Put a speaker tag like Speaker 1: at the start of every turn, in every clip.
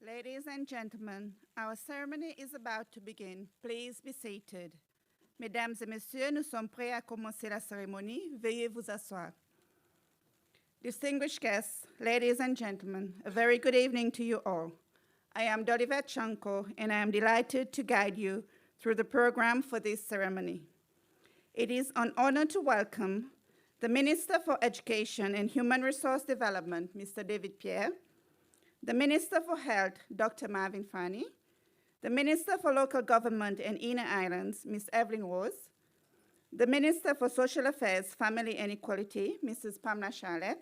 Speaker 1: Ladies and gentlemen, our ceremony is about to begin. Please be seated. Mesdames et messieurs, nous sommes prêts à commencer la cérémonie. Veuillez vous asseoir. Distinguished guests, ladies and gentlemen, a very good evening to you all. I am Dolivet Chanko, and I am delighted to guide you through the program for this ceremony. It is an honor to welcome the Minister for Education and Human Resource Development, Mr. David Pierre, the Minister for Health, Dr. Marvin Fanny, the Minister for Local Government and Inner Islands, Ms. Evelyn Rose, the Minister for Social Affairs, Family and Equality, Mrs. Pamela Charlotte,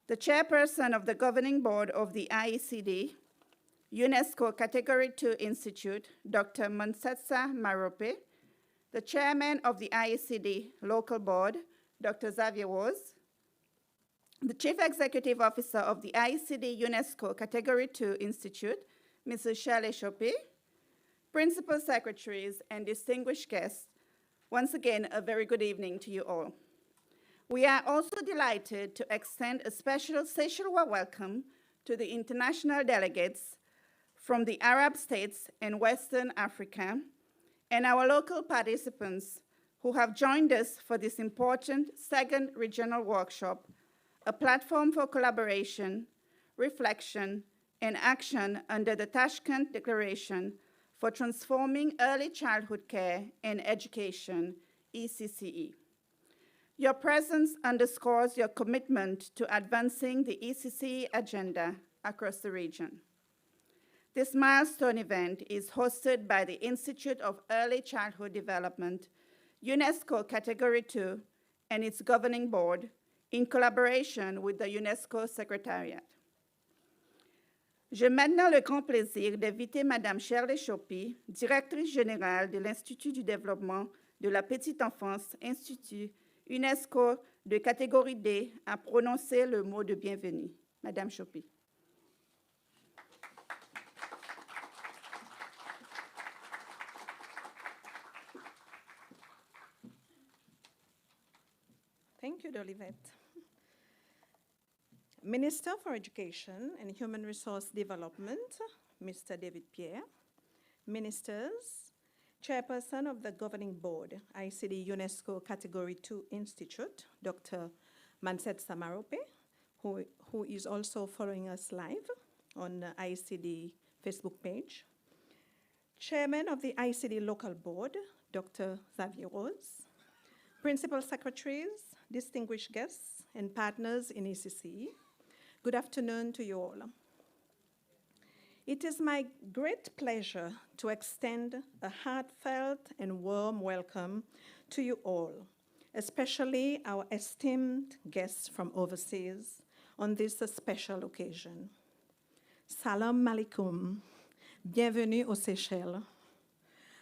Speaker 1: the Chairperson of the Governing Board of the IECD, UNESCO Category 2 Institute, Dr. Mansetsa Marope, the Chairman of the IECD Local Board, Dr. Xavier Rose, the Chief Executive Officer of the IECD UNESCO Category 2 Institute, Mrs. Shirley Chope, Principal Secretaries, and distinguished guests, once again, a very good evening to you all. We are also delighted to extend a special Seychelles welcome to the international delegates from the Arab states and Western Africa, and our local participants who have joined us for this important second regional workshop, a platform for collaboration, reflection, and action under the Tashkent Declaration for Transforming Early Childhood Care and Education, ECCE. Your presence underscores your commitment to advancing the ECCE agenda across the region. This milestone event is hosted by the Institute of Early Childhood Development, UNESCO Category 2, and its governing board, in collaboration with the UNESCO Secretariat. J'ai maintenant le grand plaisir d'inviter Madame Shirley Chope, directrice générale de l'Institut du développement de la petite enfance, Institut UNESCO de catégorie D, à prononcer le mot de bienvenue. Madame Chope.
Speaker 2: Thank you, Dolivet. Minister for Education and Human Resource Development, Mr. David Pierre. Ministers, Chairperson of the Governing Board, ICD UNESCO Category 2 Institute, Dr. Mansetsa Marope, who is also following us live on the ICD Facebook page. Chairman of the ICD Local Board, Dr. Xavier Rose. Principal Secretaries, distinguished guests, and partners in ECCE, good afternoon to you all. It is my great pleasure to extend a heartfelt and warm welcome to you all, especially our esteemed guests from overseas on this special occasion. Salam alaikum, bienvenue aux Seychelles.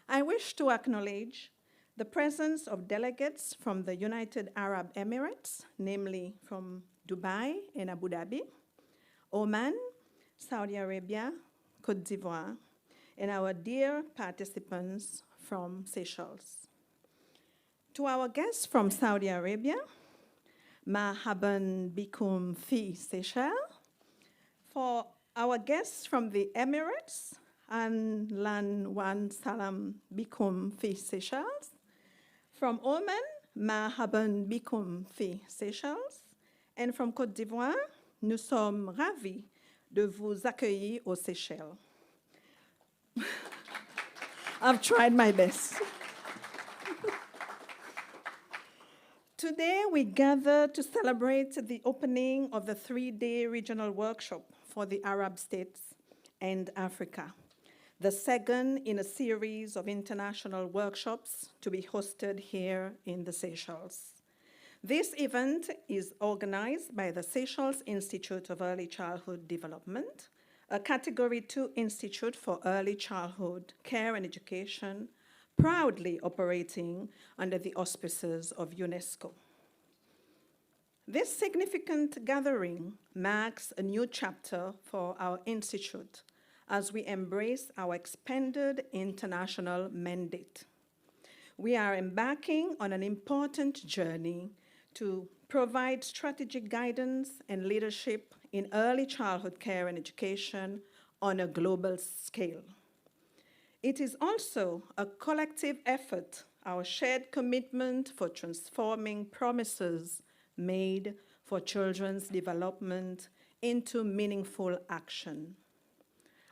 Speaker 2: I wish to acknowledge the presence of delegates from the United Arab Emirates, namely from Dubai and Abu Dhabi, Oman, Saudi Arabia, Côte d'Ivoire, and our dear participants from Seychelles. To our guests from Saudi Arabia, Marhaban bikum fi Seychelles. For our guests from the Emirates, An lan wan salam bikum fi Seychelles. From Oman, Marhaban bikum fi Seychelles. And from Côte d'Ivoire, nous sommes ravis de vous accueillir aux Seychelles. I've tried my best. Today, we gather to celebrate the opening of the 3-day regional workshop for the Arab states and Africa, the second in a series of international workshops to be hosted here in the Seychelles. This event is organized by the Seychelles Institute of Early Childhood Development, a Category 2 institute for early childhood care and education, proudly operating under the auspices of UNESCO. This significant gathering marks a new chapter for our institute as we embrace our expanded international mandate. We are embarking on an important journey to provide strategic guidance and leadership in early childhood care and education on a global scale. It is also a collective effort, our shared commitment for transforming promises made for children's development into meaningful action.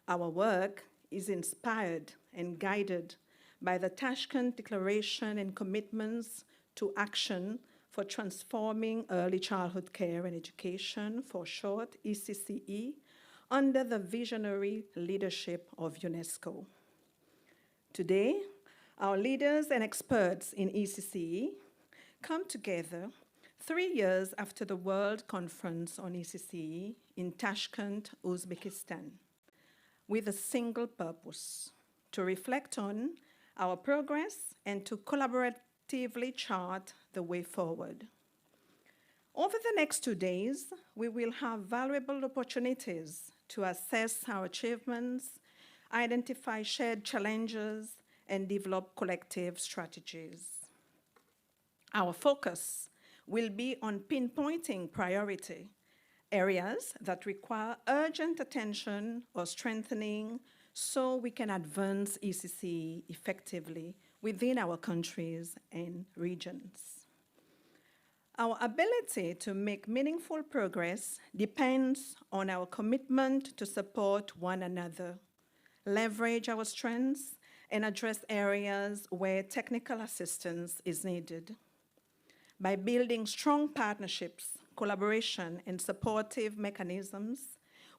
Speaker 2: Our work is inspired and guided by the Tashkent Declaration and commitments to action for transforming early childhood care and education, for short ECCE, under the visionary leadership of UNESCO. Today, our leaders and experts in ECCE come together 3 years after the World Conference on ECCE in Tashkent, Uzbekistan, with a single purpose: to reflect on our progress and to collaboratively chart the way forward. Over the next 2 days, we will have valuable opportunities to assess our achievements, identify shared challenges, and develop collective strategies. Our focus will be on pinpointing priority areas that require urgent attention or strengthening so we can advance ECCE effectively within our countries and regions. Our ability to make meaningful progress depends on our commitment to support one another, leverage our strengths, and address areas where technical assistance is needed. By building strong partnerships, collaboration, and supportive mechanisms,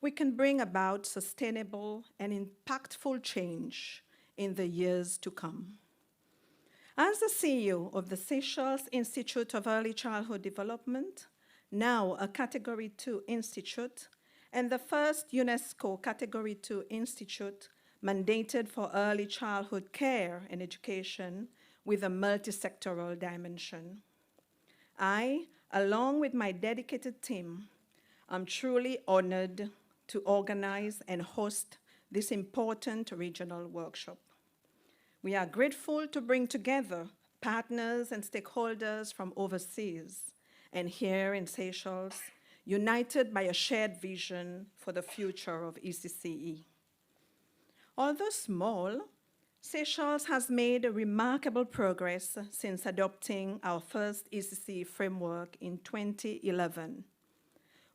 Speaker 2: we can bring about sustainable and impactful change in the years to come. As the CEO of the Seychelles Institute of Early Childhood Development, now a Category 2 institute, and the first UNESCO Category 2 institute mandated for early childhood care and education with a multi-sectoral dimension. I, along with my dedicated team, am truly honored to organize and host this important regional workshop. We are grateful to bring together partners and stakeholders from overseas and here in Seychelles, united by a shared vision for the future of ECCE. Although small, Seychelles has made remarkable progress since adopting our first ECCE framework in 2011.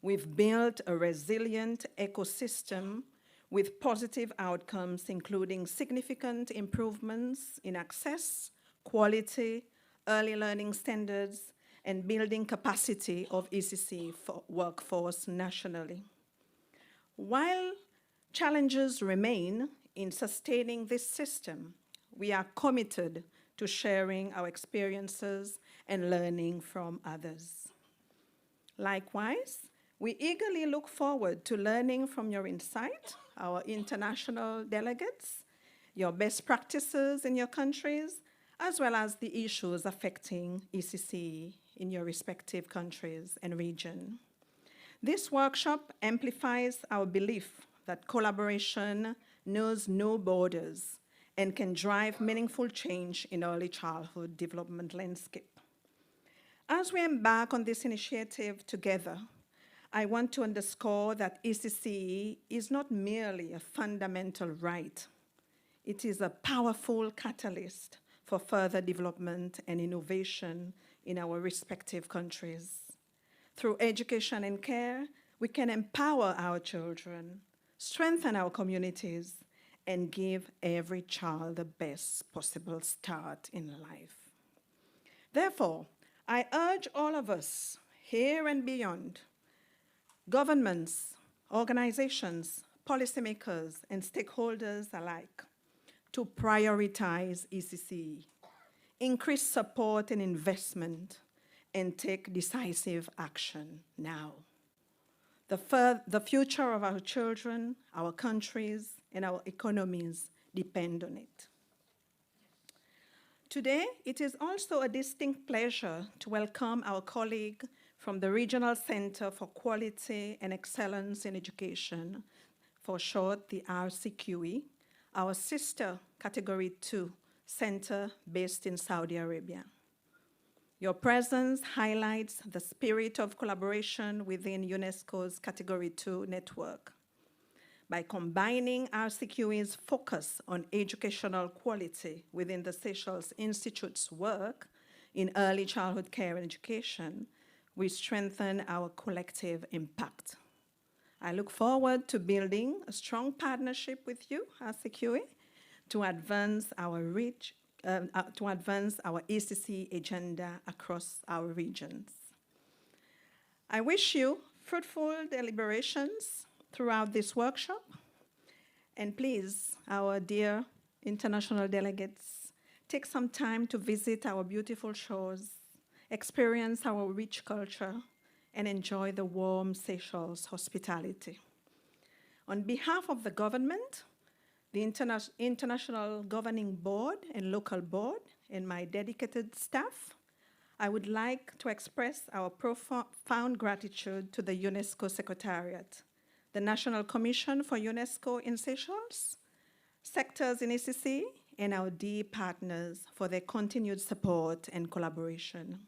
Speaker 2: We've built a resilient ecosystem with positive outcomes, including significant improvements in access, quality, early learning standards, and building capacity of ECCE workforce nationally. While challenges remain in sustaining this system, we are committed to sharing our experiences and learning from others. Likewise, we eagerly look forward to learning from your insight, our international delegates, your best practices in your countries, as well as the issues affecting ECCE in your respective countries and region. This workshop amplifies our belief that collaboration knows no borders and can drive meaningful change in early childhood development landscape. As we embark on this initiative together, I want to underscore that ECCE is not merely a fundamental right. It is a powerful catalyst for further development and innovation in our respective countries. Through education and care, we can empower our children, strengthen our communities, and give every child the best possible start in life. Therefore, I urge all of us, here and beyond, governments, organizations, policymakers, and stakeholders alike, to prioritize ECCE, increase support and investment, and take decisive action now. The future of our children, our countries, and our economies depend on it. Today, it is also a distinct pleasure to welcome our colleague from the Regional Center for Quality and Excellence in Education, for short, the RCQE, our sister Category 2 center based in Saudi Arabia. Your presence highlights the spirit of collaboration within UNESCO's Category 2 network. by combining RCQE's focus on educational quality within the Seychelles Institute's work in early childhood care and education, we strengthen our collective impact. I look forward to building a strong partnership with you, RCQE, to advance our ECCE agenda across our regions. I wish you fruitful deliberations throughout this workshop, and please, our dear international delegates, take some time to visit our beautiful shores, experience our rich culture, and enjoy the warm Seychelles hospitality. On behalf of the government, the International Governing Board and Local Board, and my dedicated staff, I would like to express our profound gratitude to the UNESCO Secretariat, the National Commission for UNESCO in Seychelles, sectors in ECCE, and our dear partners for their continued support and collaboration.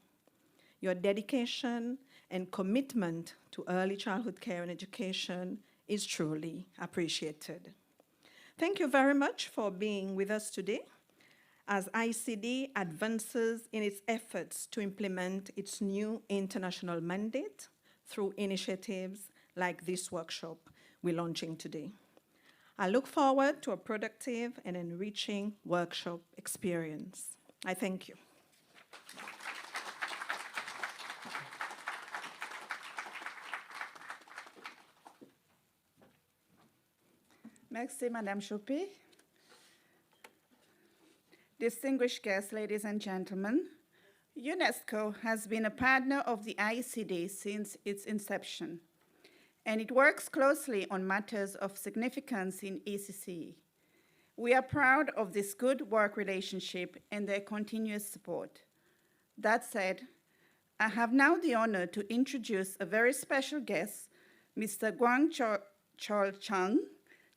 Speaker 2: Your dedication and commitment to early childhood care and education is truly appreciated. Thank you very much for being with us today as ICD advances in its efforts to implement its new international mandate through initiatives like this workshop we're launching today. I look forward to a productive and enriching workshop experience. I thank you.
Speaker 1: Merci, Madame Chopé. Distinguished guests, ladies and gentlemen, UNESCO has been a partner of the ICD since its inception, and it works closely on matters of significance in ECCE. We are proud of this good work relationship and their continuous support. That said, I have now the honor to introduce a very special guest, Mr. Guang Chol Chang,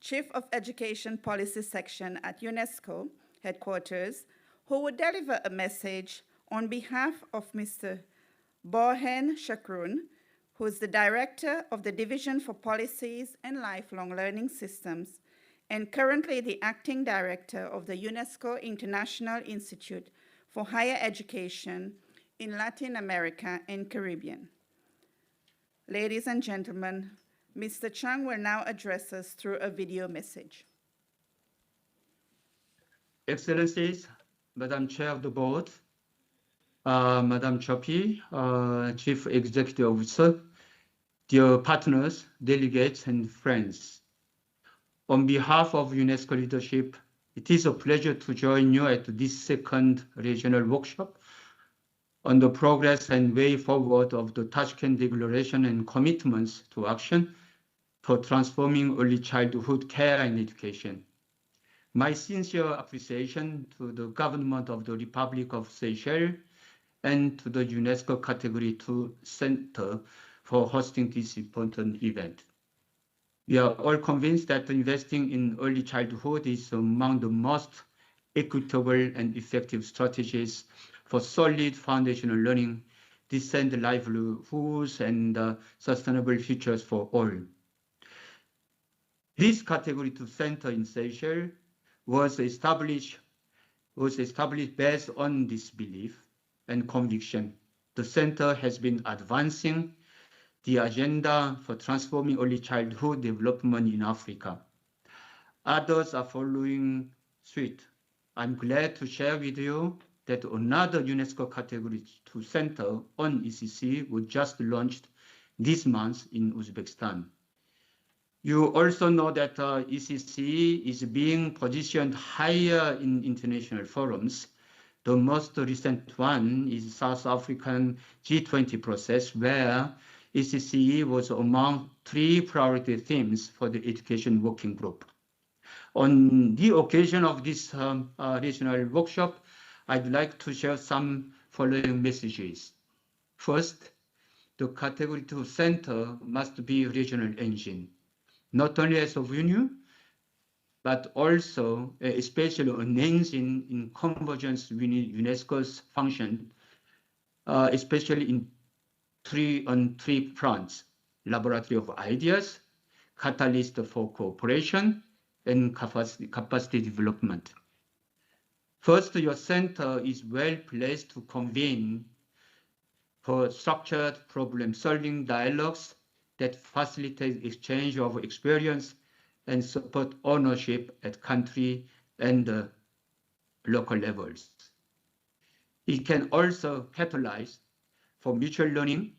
Speaker 1: Chief of Education Policy Section at UNESCO headquarters, who will deliver a message on behalf of Mr. Borhen Shakroun, who is the Director of the Division for Policies and Lifelong Learning Systems, and currently the Acting Director of the UNESCO International Institute for Higher Education in Latin America and Caribbean. Ladies and gentlemen, Mr. Chang will now address us through a video message.
Speaker 3: Excellencies, Madam Chair of the Board, Madam Chopi, Chief Executive Officer, dear partners, delegates, and friends. On behalf of UNESCO leadership, it is a pleasure to join you at this second regional workshop on the progress and way forward of the Tashkent Declaration and commitments to action for transforming early childhood care and education. My sincere appreciation to the government of the Republic of Seychelles and to the UNESCO Category 2 Center for hosting this important event. We are all convinced that investing in early childhood is among the most equitable and effective strategies for solid foundational learning, decent livelihoods, and sustainable futures for all. This Category 2 Center in Seychelles was established based on this belief and conviction. The center has been advancing the agenda for transforming early childhood development in Africa. Others are following suit. I'm glad to share with you that another UNESCO Category 2 Center on ECCE was just launched this month in Uzbekistan. You also know that ECCE is being positioned higher in international forums. The most recent one is South African G20 process, where ECCE was among 3 priority themes for the Education Working Group. On the occasion of this regional workshop, I'd like to share some following messages. First, the Category 2 Center must be a regional engine, not only as of UNU, but also especially an engine in convergence with UNESCO's function, especially on three fronts: laboratory of ideas, catalyst for cooperation and capacity development. First, your center is well placed to convene for structured problem-solving dialogues that facilitate exchange of experience and support ownership at country and local levels. It can also catalyze for mutual learning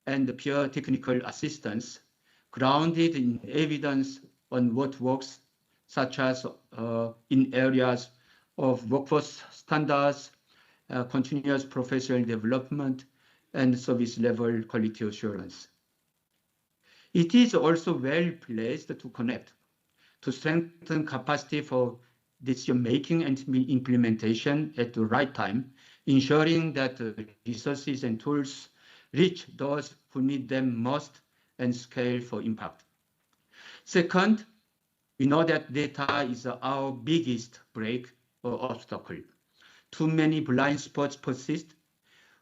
Speaker 3: and peer technical assistance grounded in evidence on what works, such as in areas of workforce standards, continuous professional development, and service level quality assurance. It is also well placed to connect, to strengthen capacity for decision-making and implementation at the right time, ensuring that resources and tools reach those who need them most and scale for impact. Second, we know that data is our biggest break or obstacle. Too many blind spots persist.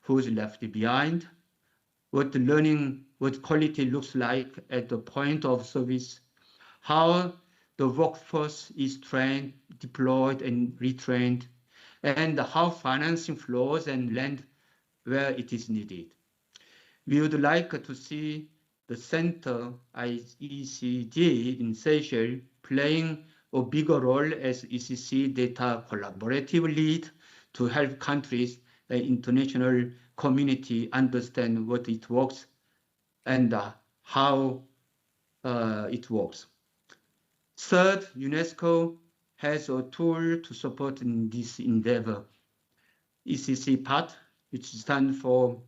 Speaker 3: Who's left behind? What quality looks like at the point of service? How the workforce is trained, deployed, and retrained, and how financing flows and land where it is needed. We would like to see the center ECCE in Seychelles playing a bigger role as ECCE data collaborative lead to help countries and international community understand what it works and how it works. Third, UNESCO has a tool to support in this endeavor. ECCE PAT, which stands for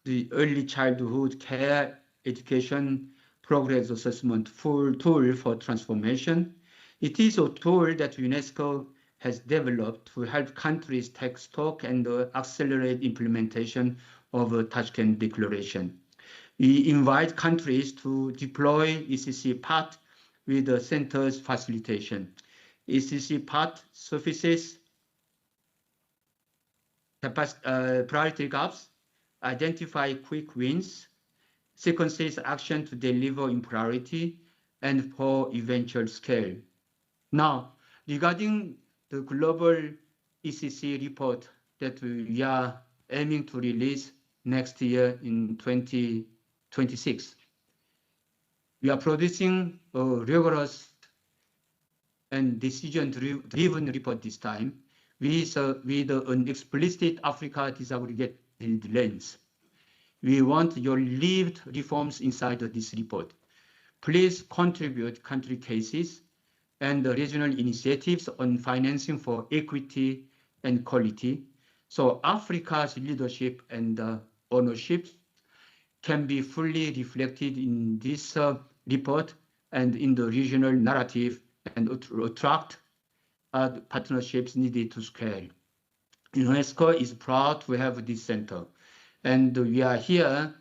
Speaker 3: the Early Childhood Care Education Progress Assessment Tool for Transformation. It is a tool that UNESCO has developed to help countries take stock and accelerate implementation of the Tashkent Declaration. We invite countries to deploy ECCE PAT with the center's facilitation. ECCE PAT surfaces priority gaps, identify quick wins, sequences action to deliver in priority, and for eventual scale. Now, regarding the global ECCE report that we are aiming to release next year in 2026, we are producing a rigorous and decision-driven report this time with an explicit Africa disaggregated lens. We want your lived reforms inside this report. Please contribute country cases and the regional initiatives on financing for equity and quality, so Africa's leadership and ownership can be fully reflected in this report and in the regional narrative and attract partnerships needed to scale. UNESCO is proud to have this center, and we are here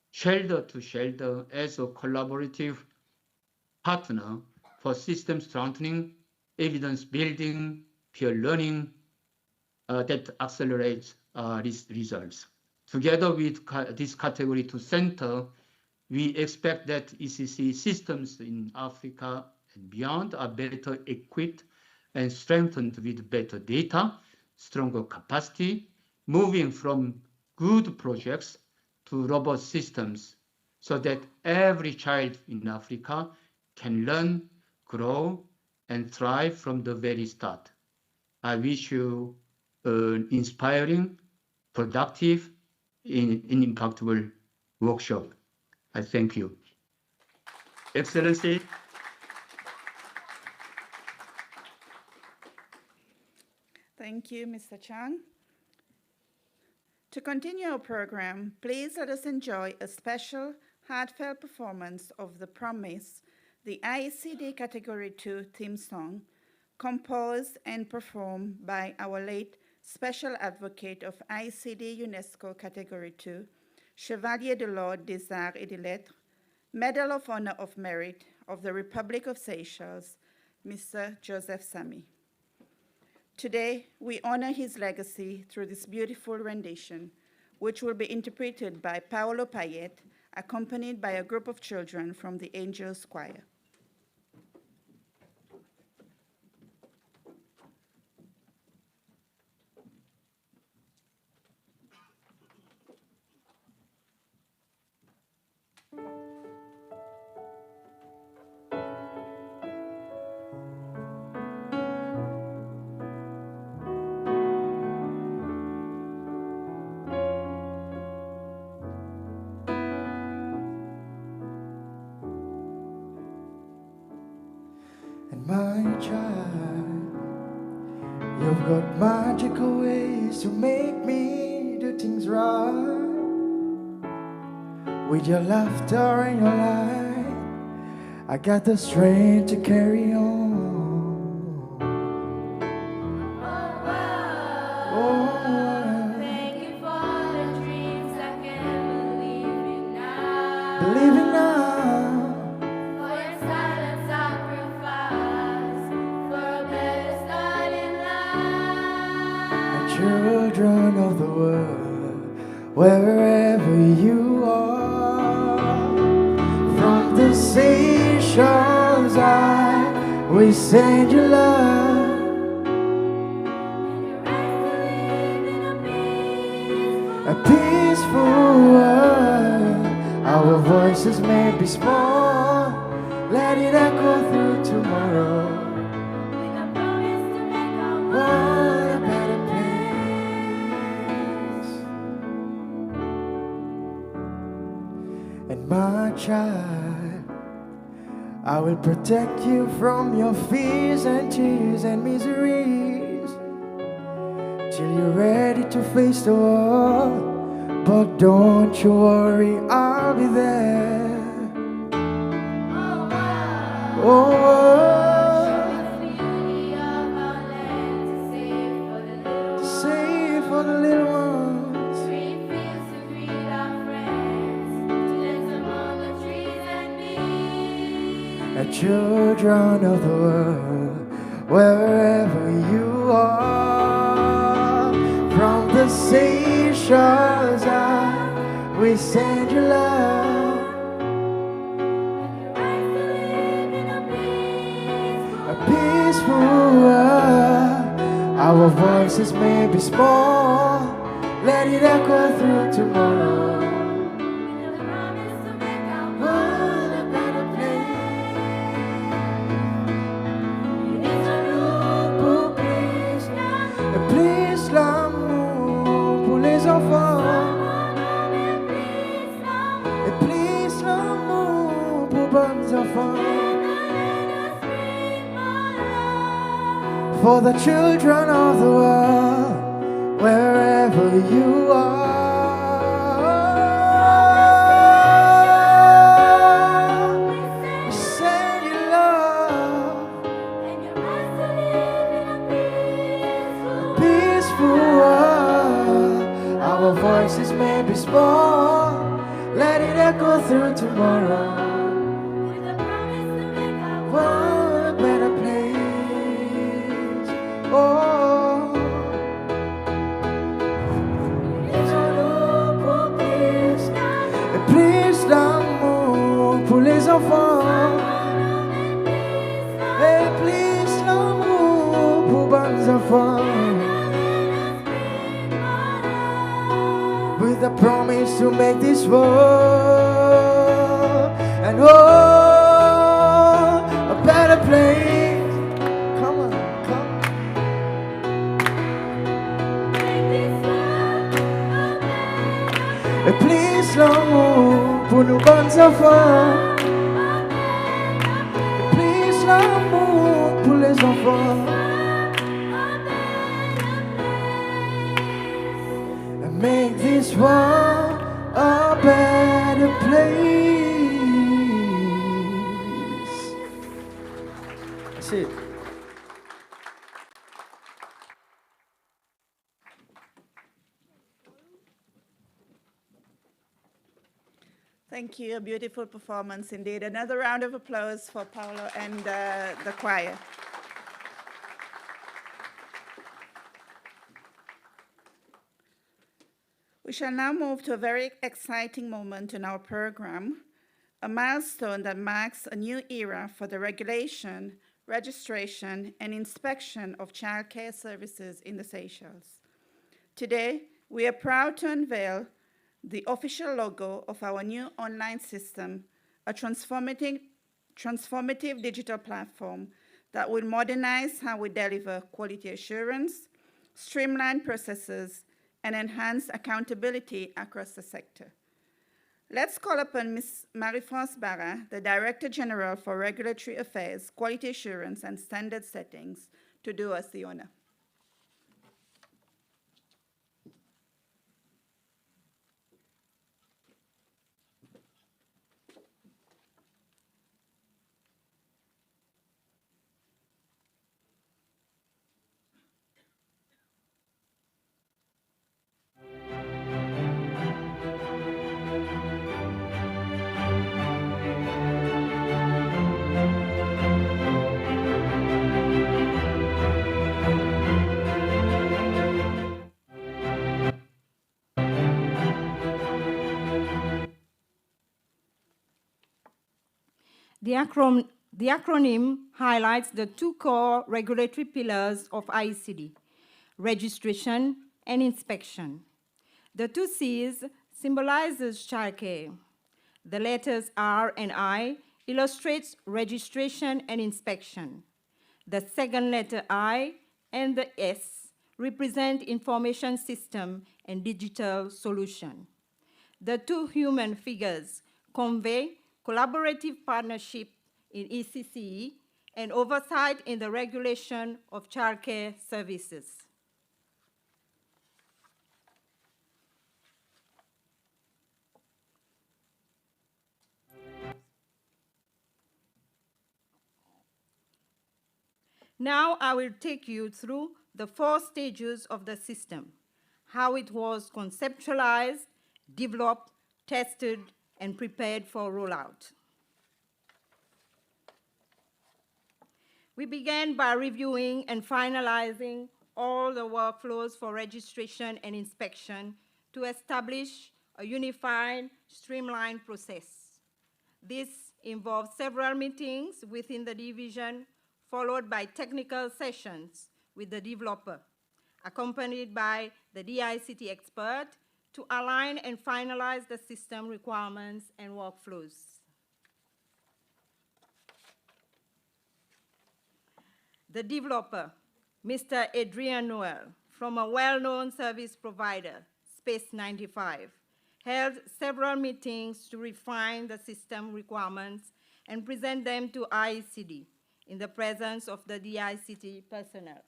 Speaker 3: shoulder to shoulder as a collaborative partner for system strengthening, evidence building, peer learning that accelerates these results. Together with this Category 2 center, we expect that ECCE systems in Africa and beyond are better equipped and strengthened with better data, stronger capacity, moving from good projects to robust systems so that every child in Africa can learn, grow, and thrive from the very start. I wish you an inspiring, productive, and impactful workshop. I thank you. Excellency.
Speaker 1: Thank you, Mr. Chang. To continue our program, please let us enjoy a special, heartfelt performance of The Promise, the ICD Category 2 theme song, composed and performed by our late Special Advocate of ICD UNESCO Category 2, Chevalier de l'Ordre des Arts et des Lettres, Medal of Honor of Merit of the Republic of Seychelles, Mr. Joseph Samy. Today, we honor his legacy through this beautiful rendition, which will be interpreted by Paolo Payet, accompanied by a group of children from the Angels Choir.
Speaker 4: And my child, you've got magical ways to make me do things right. With your laughter and your light, I got the strength to carry on. Oh,
Speaker 5: Thank you for the dreams I can believe in now.
Speaker 4: believing now.
Speaker 5: For your silent sacrifice, for a better start in life.
Speaker 4: Children of the world, wherever you are, from the seashores I we send you love.
Speaker 5: And your right to live in
Speaker 4: A peaceful world, our voices may be small, let it echo through tomorrow.
Speaker 5: with a promise to make our
Speaker 4: What a better place. And my child, I will protect you from your fears and tears and miseries till you're ready to face the world. But don't you worry, I'll be there.
Speaker 5: world.
Speaker 4: Oh,
Speaker 5: Show us the beauty of our land to save for the little
Speaker 4: to save for the little ones.
Speaker 5: green fields to greet our friends, to dance among the trees and bees.
Speaker 4: The children of the world, wherever you are, from the seashores we send you love.
Speaker 5: And your right to live in
Speaker 4: A peaceful world, our voices may be small, let it echo through tomorrow.
Speaker 5: with a promise to make our
Speaker 4: What
Speaker 5: world
Speaker 4: a better place.
Speaker 5: It's a nouveau place now.
Speaker 4: Please l'amour pour les enfants. Et please l'amour pour bonnes enfants. For the children of the world, wherever you are, we send you love. Peaceful world, our voices may be small, let it echo through tomorrow. What a better place. Oh, it's un nouveau place. Et plus d'amour pour les enfants. Et plus l'amour pour bonnes enfants. With a promise to make this world and a better place. Come on, come. Et please l'amour pour nos bonnes enfants. Et please l'amour pour les enfants. And make this world a better place. That's it.
Speaker 1: Thank you, a beautiful performance indeed. Another round of applause for Paolo and the choir. We shall now move to a very exciting moment in our program, a milestone that marks a new era for the regulation, registration, and inspection of childcare services in the Seychelles. Today, we are proud to unveil the official logo of our new online system, a transformative digital platform that will modernize how we deliver quality assurance, streamline processes, and enhance accountability across the sector. Let's call upon Ms. Marie-France Barra, the Director General for Regulatory Affairs, Quality Assurance, and Standard Settings, to do us the honor.
Speaker 6: The acronym highlights the two core regulatory pillars of ICD, registration and inspection. The two C's symbolizes childcare. The letters R and I illustrates registration and inspection. The second letter I and the S represent information system and digital solution. The two human figures convey collaborative partnership in ECCE and oversight in the regulation of childcare services. Now I will take you through the 4 stages of the system, how it was conceptualized, developed, tested, and prepared for rollout. We began by reviewing and finalizing all the workflows for registration and inspection to establish a unified, streamlined process. This involved several meetings within the division, followed by technical sessions with the developer, accompanied by the DICT expert to align and finalize the system requirements and workflows. The developer, Mr. Adrian Noel, from a well-known service provider, Space 95, held several meetings to refine the system requirements and present them to ICD in the presence of the DICT personnel.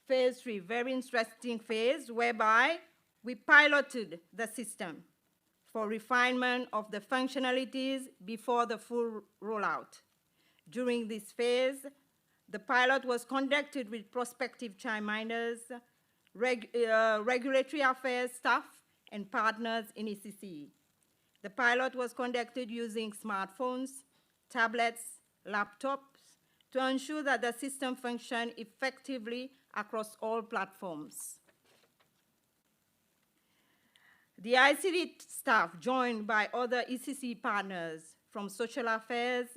Speaker 6: Phase 3, very interesting phase, whereby we piloted the system for refinement of the functionalities before the full rollout. During this phase, the pilot was conducted with prospective childminders, regulatory affairs staff, and partners in ECCE. The pilot was conducted using smartphones, tablets, laptops, to ensure that the system functioned effectively across all platforms. The ICD staff, joined by other ECCE partners from Social Affairs,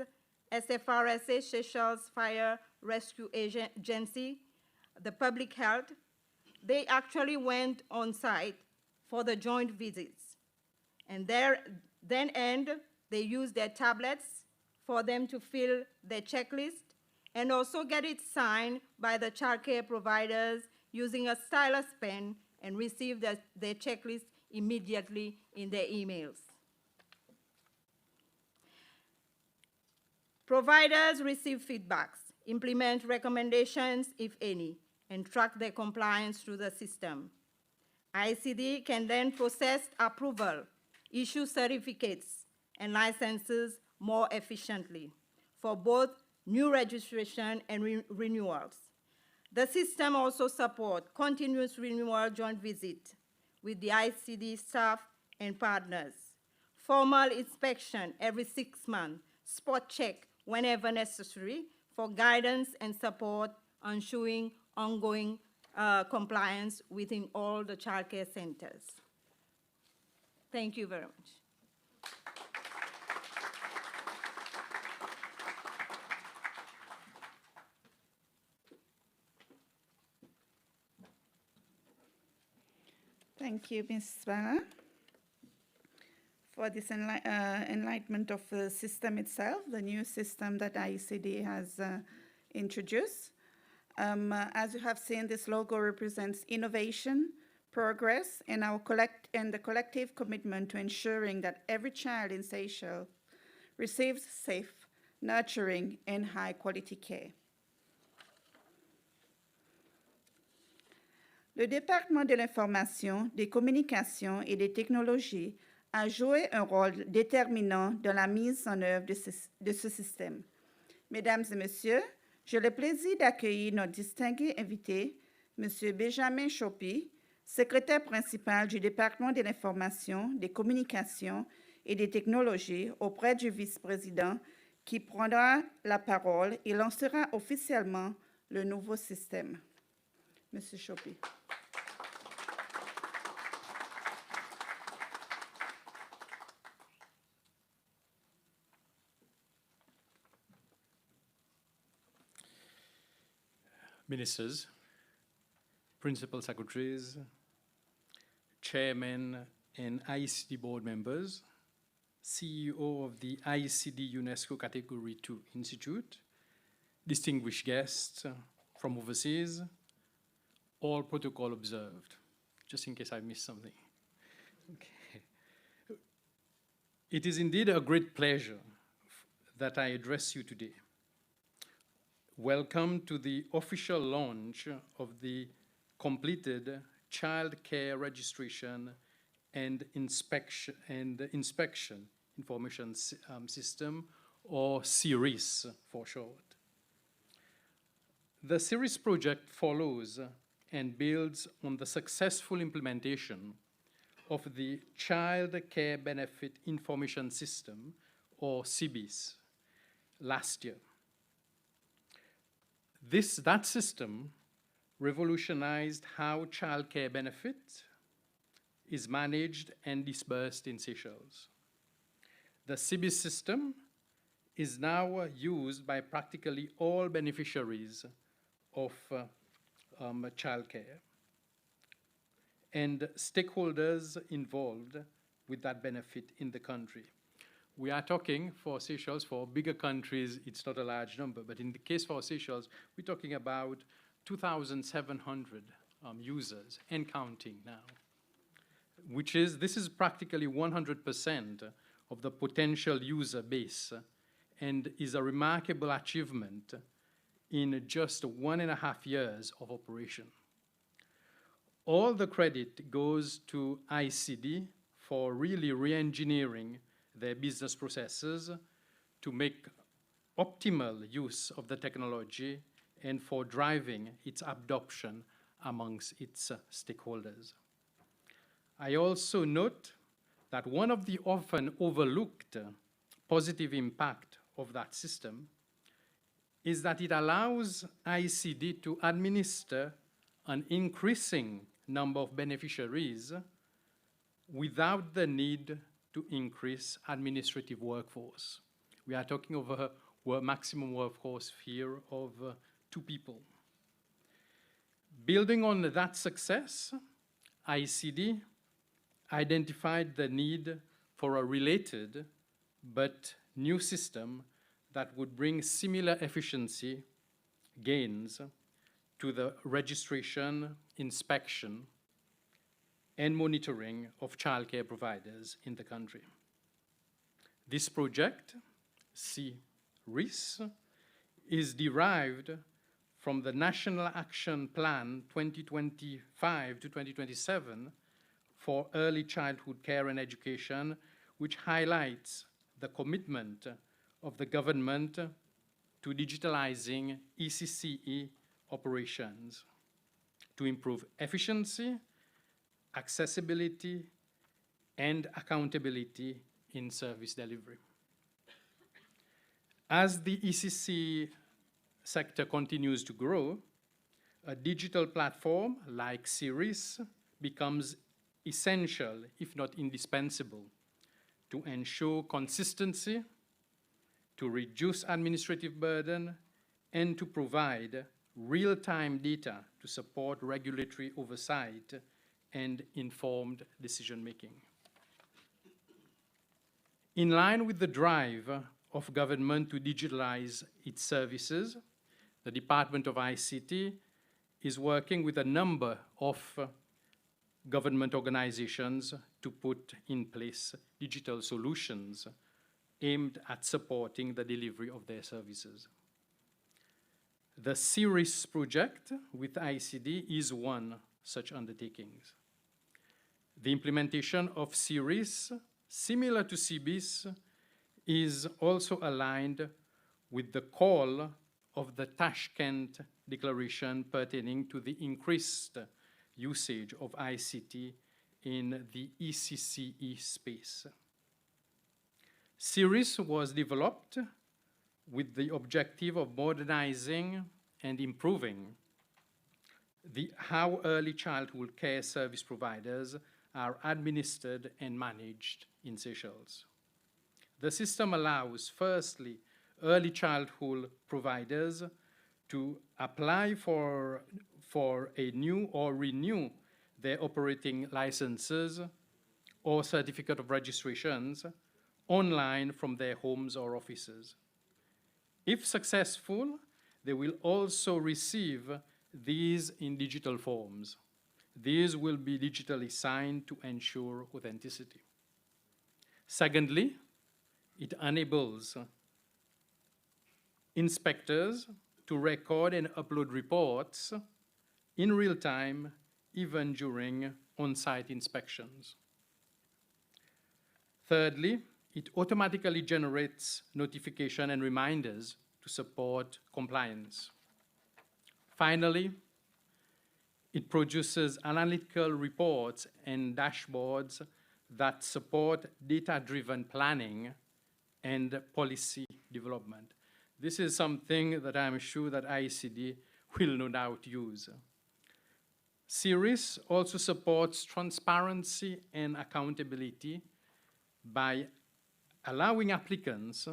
Speaker 6: SFRSA, Seychelles Fire Rescue Agency, the Public Health, they actually went on site for the joint visits. And they used their tablets for them to fill their checklist and also get it signed by the childcare providers using a stylus pen and receive their checklist immediately in their emails. Providers receive feedbacks, implement recommendations, if any, and track their compliance through the system. ICD can then process approval, issue certificates and licenses more efficiently for both new registration and renewals. The system also supports continuous renewal joint visit with the ICD staff and partners, formal inspection every 6 months, spot check whenever necessary for guidance and support, ensuring ongoing compliance within all the childcare centers. Thank you very much.
Speaker 1: Thank you, Ms. Svara, for this enlightenment of the system itself, the new system that IECD has introduced. As you have seen, this logo represents innovation, progress, and the collective commitment to ensuring that every child in Seychelles receives safe, nurturing, and high-quality care. Le département de l'information, des communications et des technologies a joué un rôle déterminant dans la mise en œuvre de ce système. Mesdames et messieurs, j'ai le plaisir d'accueillir notre distingué invité, M. Benjamin Chopi, secrétaire principal du département de l'information, des communications et des technologies auprès du vice-président, qui prendra la parole et lancera officiellement le nouveau système. M. Chopi.
Speaker 7: Ministers, principal secretaries, chairmen and IECD board members, CEO of the IECD UNESCO Category 2 Institute, distinguished guests from overseas, all protocol observed, just in case I missed something. Okay. It is indeed a great pleasure that I address you today. Welcome to the official launch of the completed Child Care Registration and Inspection Information System, or CIRIS for short. The CIRIS project follows and builds on the successful implementation of the Child Care Benefit Information System, or CBIS, last year. That system revolutionized how child care benefit is managed and disbursed in Seychelles. The CBIS system is now used by practically all beneficiaries of child care and stakeholders involved with that benefit in the country. We are talking for Seychelles, for bigger countries, it's not a large number, but in the case for Seychelles, we're talking about 2,700 users and counting now, this is practically 100% of the potential user base and is a remarkable achievement in just 1.5 years of operation. All the credit goes to ICD for really re-engineering their business processes to make optimal use of the technology and for driving its adoption amongst its stakeholders. I also note that one of the often overlooked positive impact of that system is that it allows ICD to administer an increasing number of beneficiaries without the need to increase administrative workforce. We are talking of a maximum workforce here of 2 people. Building on that success, ICD identified the need for a related but new system that would bring similar efficiency gains to the registration, inspection, and monitoring of childcare providers in the country. This project, CRIS, is derived from the National Action Plan 2025 to 2027 for early childhood care and education, which highlights the commitment of the government to digitalizing ECCE operations to improve efficiency, accessibility, and accountability in service delivery. As the ECCE sector continues to grow, a digital platform like CIRIS becomes essential, if not indispensable, to ensure consistency, to reduce administrative burden, and to provide real-time data to support regulatory oversight and informed decision-making. In line with the drive of government to digitalize its services, the Department of ICT is working with a number of government organizations to put in place digital solutions aimed at supporting the delivery of their services. The CIRIS project with ICD is one such undertaking. The implementation of CIRIS, similar to CBIS, is also aligned with the call of the Tashkent Declaration pertaining to the increased usage of ICT in the ECCE space. CIRIS was developed with the objective of modernizing and improving how early childhood care service providers are administered and managed in Seychelles. The system allows, firstly, early childhood providers to apply for a new or renew their operating licenses or certificate of registrations online from their homes or offices. If successful, they will also receive these in digital forms. These will be digitally signed to ensure authenticity. Secondly, it enables inspectors to record and upload reports in real time, even during on-site inspections. Thirdly, it automatically generates notification and reminders to support compliance. Finally, it produces analytical reports and dashboards that support data-driven planning and policy development. This is something that I'm sure that ICD will no doubt use. CIRIS also supports transparency and accountability by allowing applicants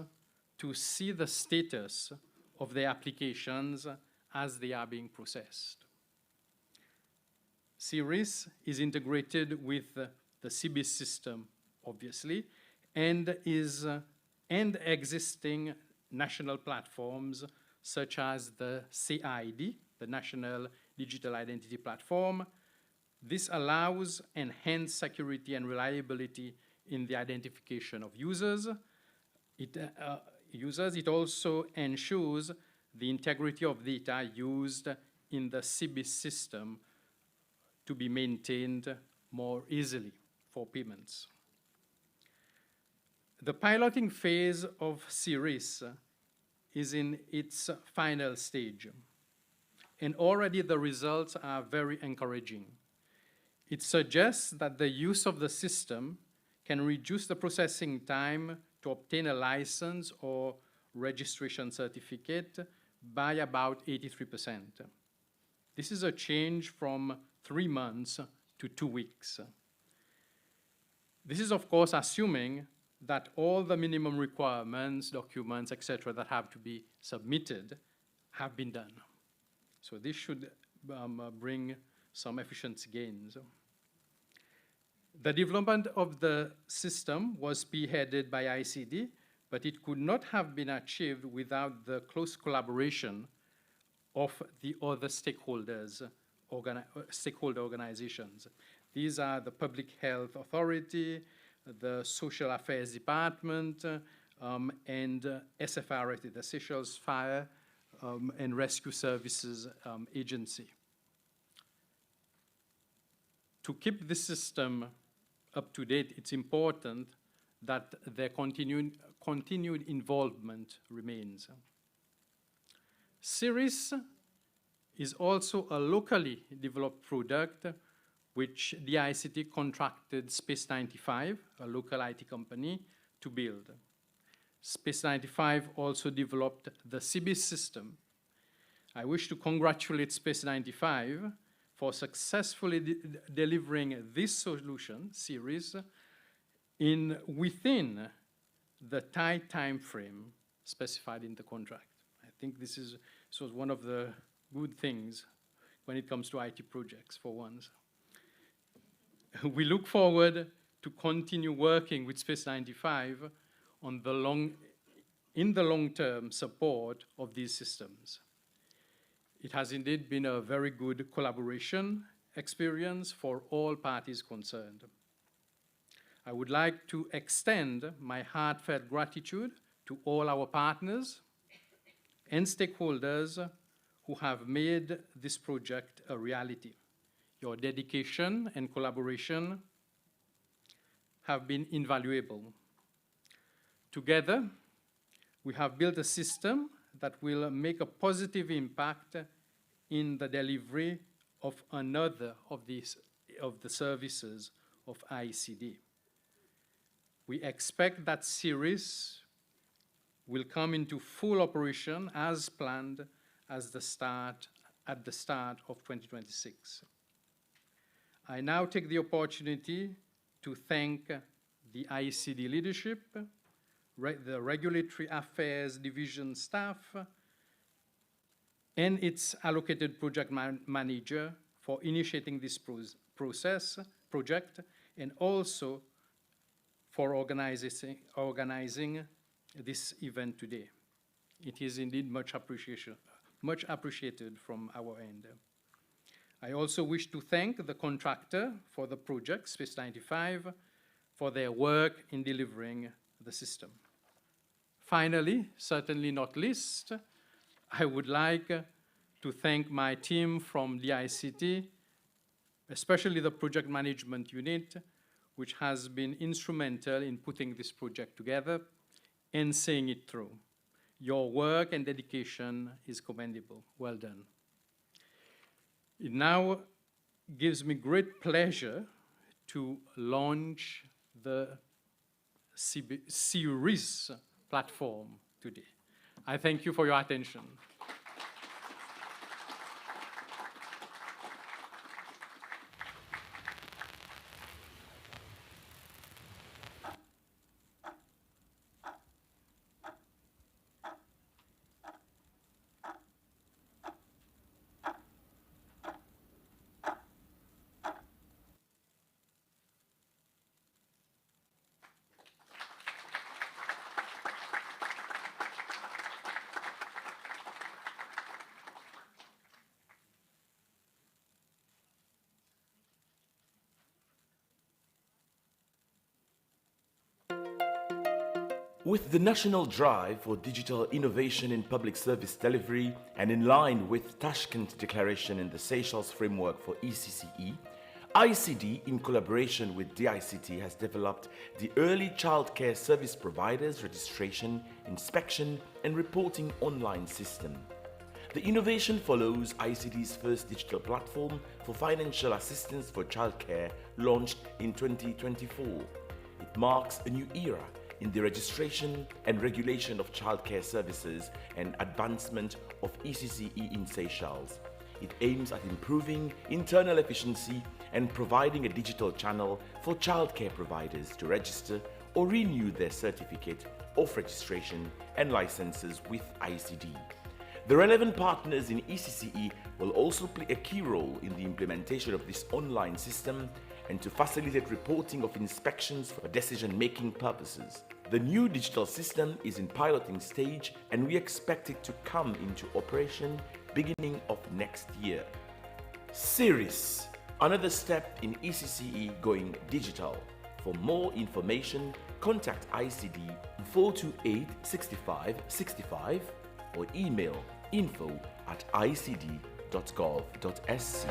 Speaker 7: to see the status of their applications as they are being processed. CIRIS is integrated with the CBIS system, obviously, and existing national platforms such as the CID, the National Digital Identity Platform. This allows enhanced security and reliability in the identification of users. It also ensures the integrity of data used in the CBIS system to be maintained more easily for payments. The piloting phase of CIRIS is in its final stage, and already the results are very encouraging. It suggests that the use of the system can reduce the processing time to obtain a license or registration certificate by about 83%. This is a change from 3 months to 2 weeks. This is, of course, assuming that all the minimum requirements, documents, etc., that have to be submitted have been done. So this should bring some efficiency gains. The development of the system was spearheaded by ICD, but it could not have been achieved without the close collaboration of the other stakeholder organizations. These are the Public Health Authority, the Social Affairs Department, and SFRT, the Seychelles Fire and Rescue Services Agency. To keep this system up to date, it's important that their continued involvement remains. CIRIS is also a locally developed product which the ICT contracted Space 95, a local IT company, to build. Space 95 also developed the CBIS system. I wish to congratulate Space 95 for successfully delivering this solution series within the tight time frame specified in the contract. I think this was one of the good things when it comes to IT projects for once. We look forward to continue working with Space 95 in the long-term support of these systems. It has indeed been a very good collaboration experience for all parties concerned. I would like to extend my heartfelt gratitude to all our partners and stakeholders who have made this project a reality. Your dedication and collaboration have been invaluable. Together, we have built a system that will make a positive impact in the delivery of another of the services of ICD. We expect that series will come into full operation as planned at the start of 2026. I now take the opportunity to thank the ICD leadership, the Regulatory Affairs Division staff, and its allocated project manager for initiating this project, and also for organizing this event today. It is indeed much appreciated from our end. I also wish to thank the contractor for the project, Space 95, for their work in delivering the system. Finally, certainly not least, I would like to thank my team from the ICT, especially the project management unit, which has been instrumental in putting this project together and seeing it through. Your work and dedication is commendable. Well done. It now gives me great pleasure to launch the series platform today. I thank you for your attention.
Speaker 8: With the national drive for digital innovation in public service delivery and in line with Tashkent Declaration in the Seychelles Framework for ECCE, ICD, in collaboration with DICT, has developed the Early Childcare Service Providers Registration, Inspection and Reporting online system. The innovation follows ICD's first digital platform for financial assistance for childcare, launched in 2024. It marks a new era in the registration and regulation of childcare services and advancement of ECCE in Seychelles. It aims at improving internal efficiency and providing a digital channel for childcare providers to register or renew their certificate of registration and licenses with ICD. The relevant partners in ECCE will also play a key role in the implementation of this online system and to facilitate reporting of inspections for decision-making purposes. The new digital system is in piloting stage and we expect it to come into operation beginning of next year. Series, another step in ECCE going digital. For more information, contact ICD 428 65 65 or email info@icd.gov.sc.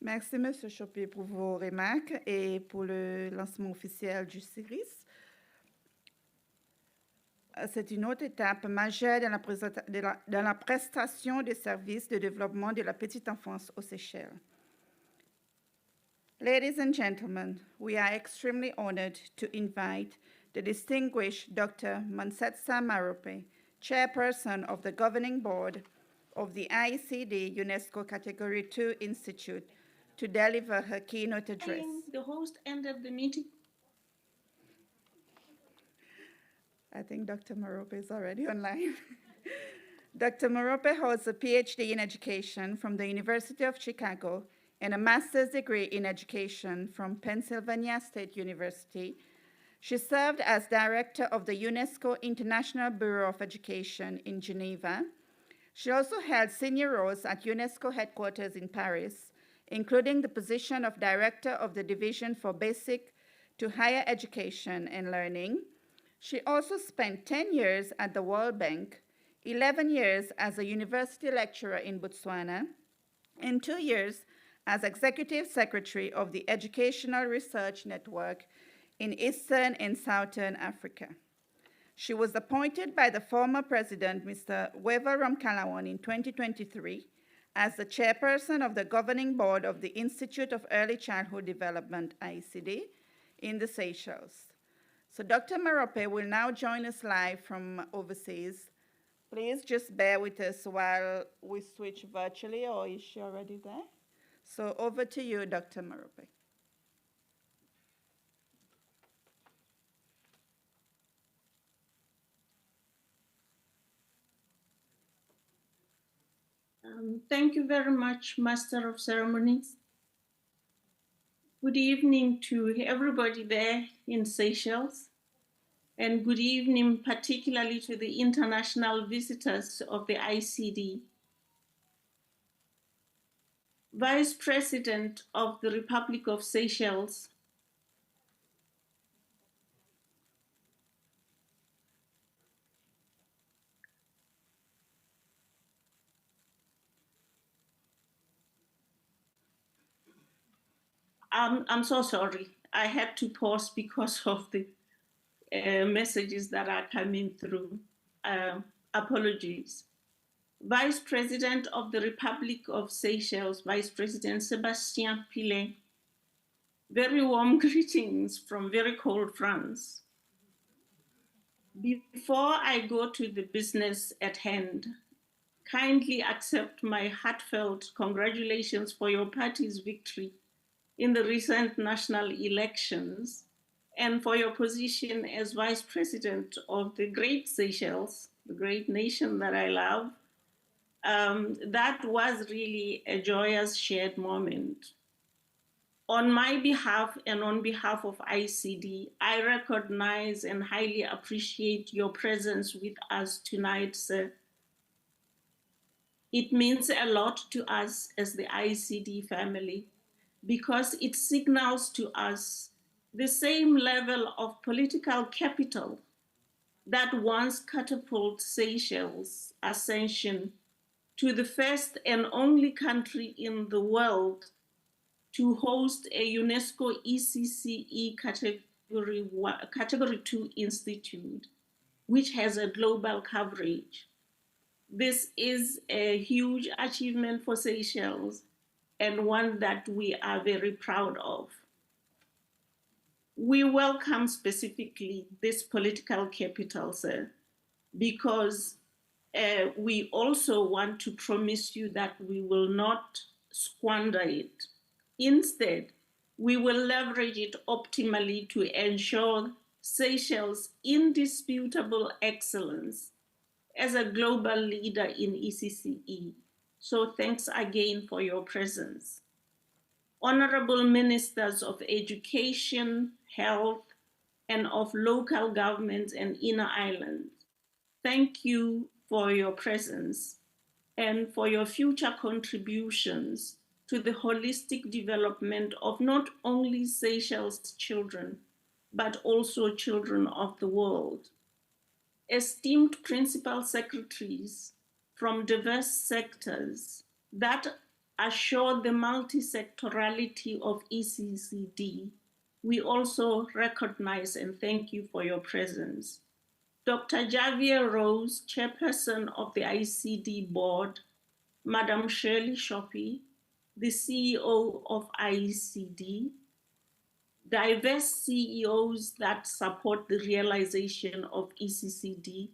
Speaker 1: Merci, M. Chopé, pour vos remarques et pour le lancement officiel du CIRIS. C'est une autre étape majeure dans la prestation des services de développement de la petite enfance aux Seychelles. Ladies and gentlemen, we are extremely honored to invite the distinguished Dr. Mansetsa Marope, Chairperson of the Governing Board of the ICD UNESCO Category 2 Institute, to deliver her keynote address.
Speaker 9: The host ended the meeting.
Speaker 1: I think Dr. Marope is already online. Dr. Marope holds a PhD in education from the University of Chicago and a master's degree in education from Pennsylvania State University. She served as director of the UNESCO International Bureau of Education in Geneva. She also held senior roles at UNESCO headquarters in Paris, including the position of director of the Division for Basic to Higher Education and Learning. She also spent 10 years at the World Bank, 11 years as a university lecturer in Botswana, and 2 years as executive secretary of the Educational Research Network in Eastern and Southern Africa. She was appointed by the former president, Mr. Wever Ramkalawan, in 2023 as the chairperson of the governing board of the Institute of Early Childhood Development, ICD, in the Seychelles. So Dr. Marope will now join us live from overseas. Please just bear with us while we switch virtually, or is she already there? So over to you, Dr. Marope.
Speaker 9: Thank you very much, Master of Ceremonies. Good evening to everybody there in Seychelles, and good evening particularly to the international visitors of the ICD. Vice President of the Republic of Seychelles, I'm so sorry. I had to pause because of the messages that are coming through. Apologies. Vice President of the Republic of Seychelles, Vice President Sébastien Pillet, very warm greetings from very cold France. Before I go to the business at hand, kindly accept my heartfelt congratulations for your party's victory in the recent national elections and for your position as Vice President of the great Seychelles, the great nation that I love. That was really a joyous shared moment. On my behalf and on behalf of ICD, I recognize and highly appreciate your presence with us tonight, sir. It means a lot to us as the ICD family because it signals to us the same level of political capital that once catapulted Seychelles' ascension to the first and only country in the world to host a UNESCO ECCE Category 2 institute, which has a global coverage. This is a huge achievement for Seychelles and one that we are very proud of. We welcome specifically this political capital, sir, because we also want to promise you that we will not squander it. Instead, we will leverage it optimally to ensure Seychelles' indisputable excellence as a global leader in ECCE. So thanks again for your presence. Honorable Ministers of Education, Health, and of Local Governments and Inner Islands, thank you for your presence and for your future contributions to the holistic development of not only Seychelles children, but also children of the world. Esteemed principal secretaries from diverse sectors that assure the multi-sectorality of ECCD, we also recognize and thank you for your presence. Dr. Javier Rose, Chairperson of the ICD Board, Madam Shirley Shoppy, the CEO of IECD, diverse CEOs that support the realization of ECCD,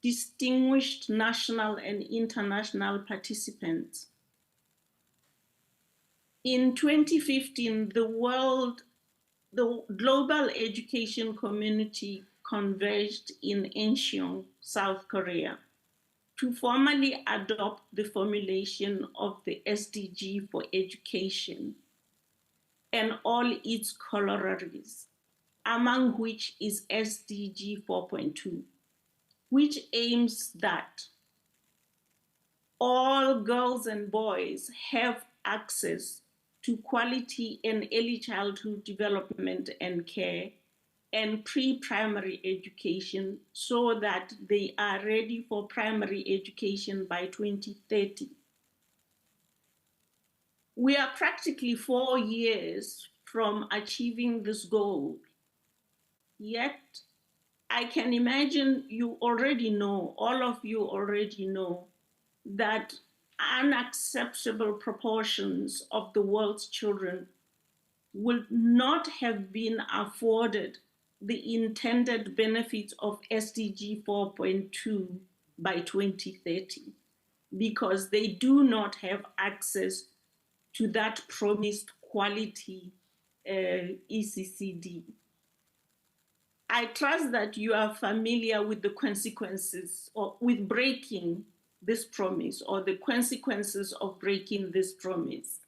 Speaker 9: distinguished national and international participants. In 2015, the global education community converged in Incheon, South Korea, to formally adopt the formulation of the SDG for education and all its corollaries, among which is SDG 4.2, which aims that all girls and boys have access to quality and early childhood development and care and pre-primary education so that they are ready for primary education by 2030. We are practically 4 years from achieving this goal. Yet, I can imagine you already know, all of you already know, that unacceptable proportions of the world's children will not have been afforded the intended benefits of SDG 4.2 by 2030 because they do not have access to that promised quality ECCD. I trust that you are familiar with the consequences or with breaking this promise or the consequences of breaking this promise.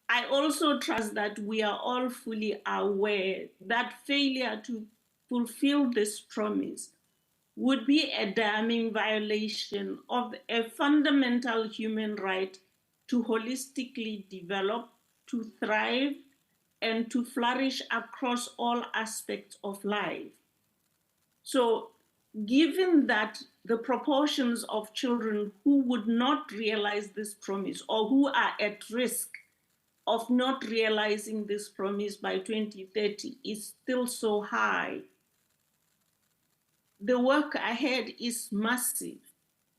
Speaker 9: I also trust that we are all fully aware that failure to fulfill this promise would be a damning violation of a fundamental human right to holistically develop, to thrive, and to flourish across all aspects of life. So, given that the proportions of children who would not realize this promise or who are at risk of not realizing this promise by 2030 is still so high, the work ahead is massive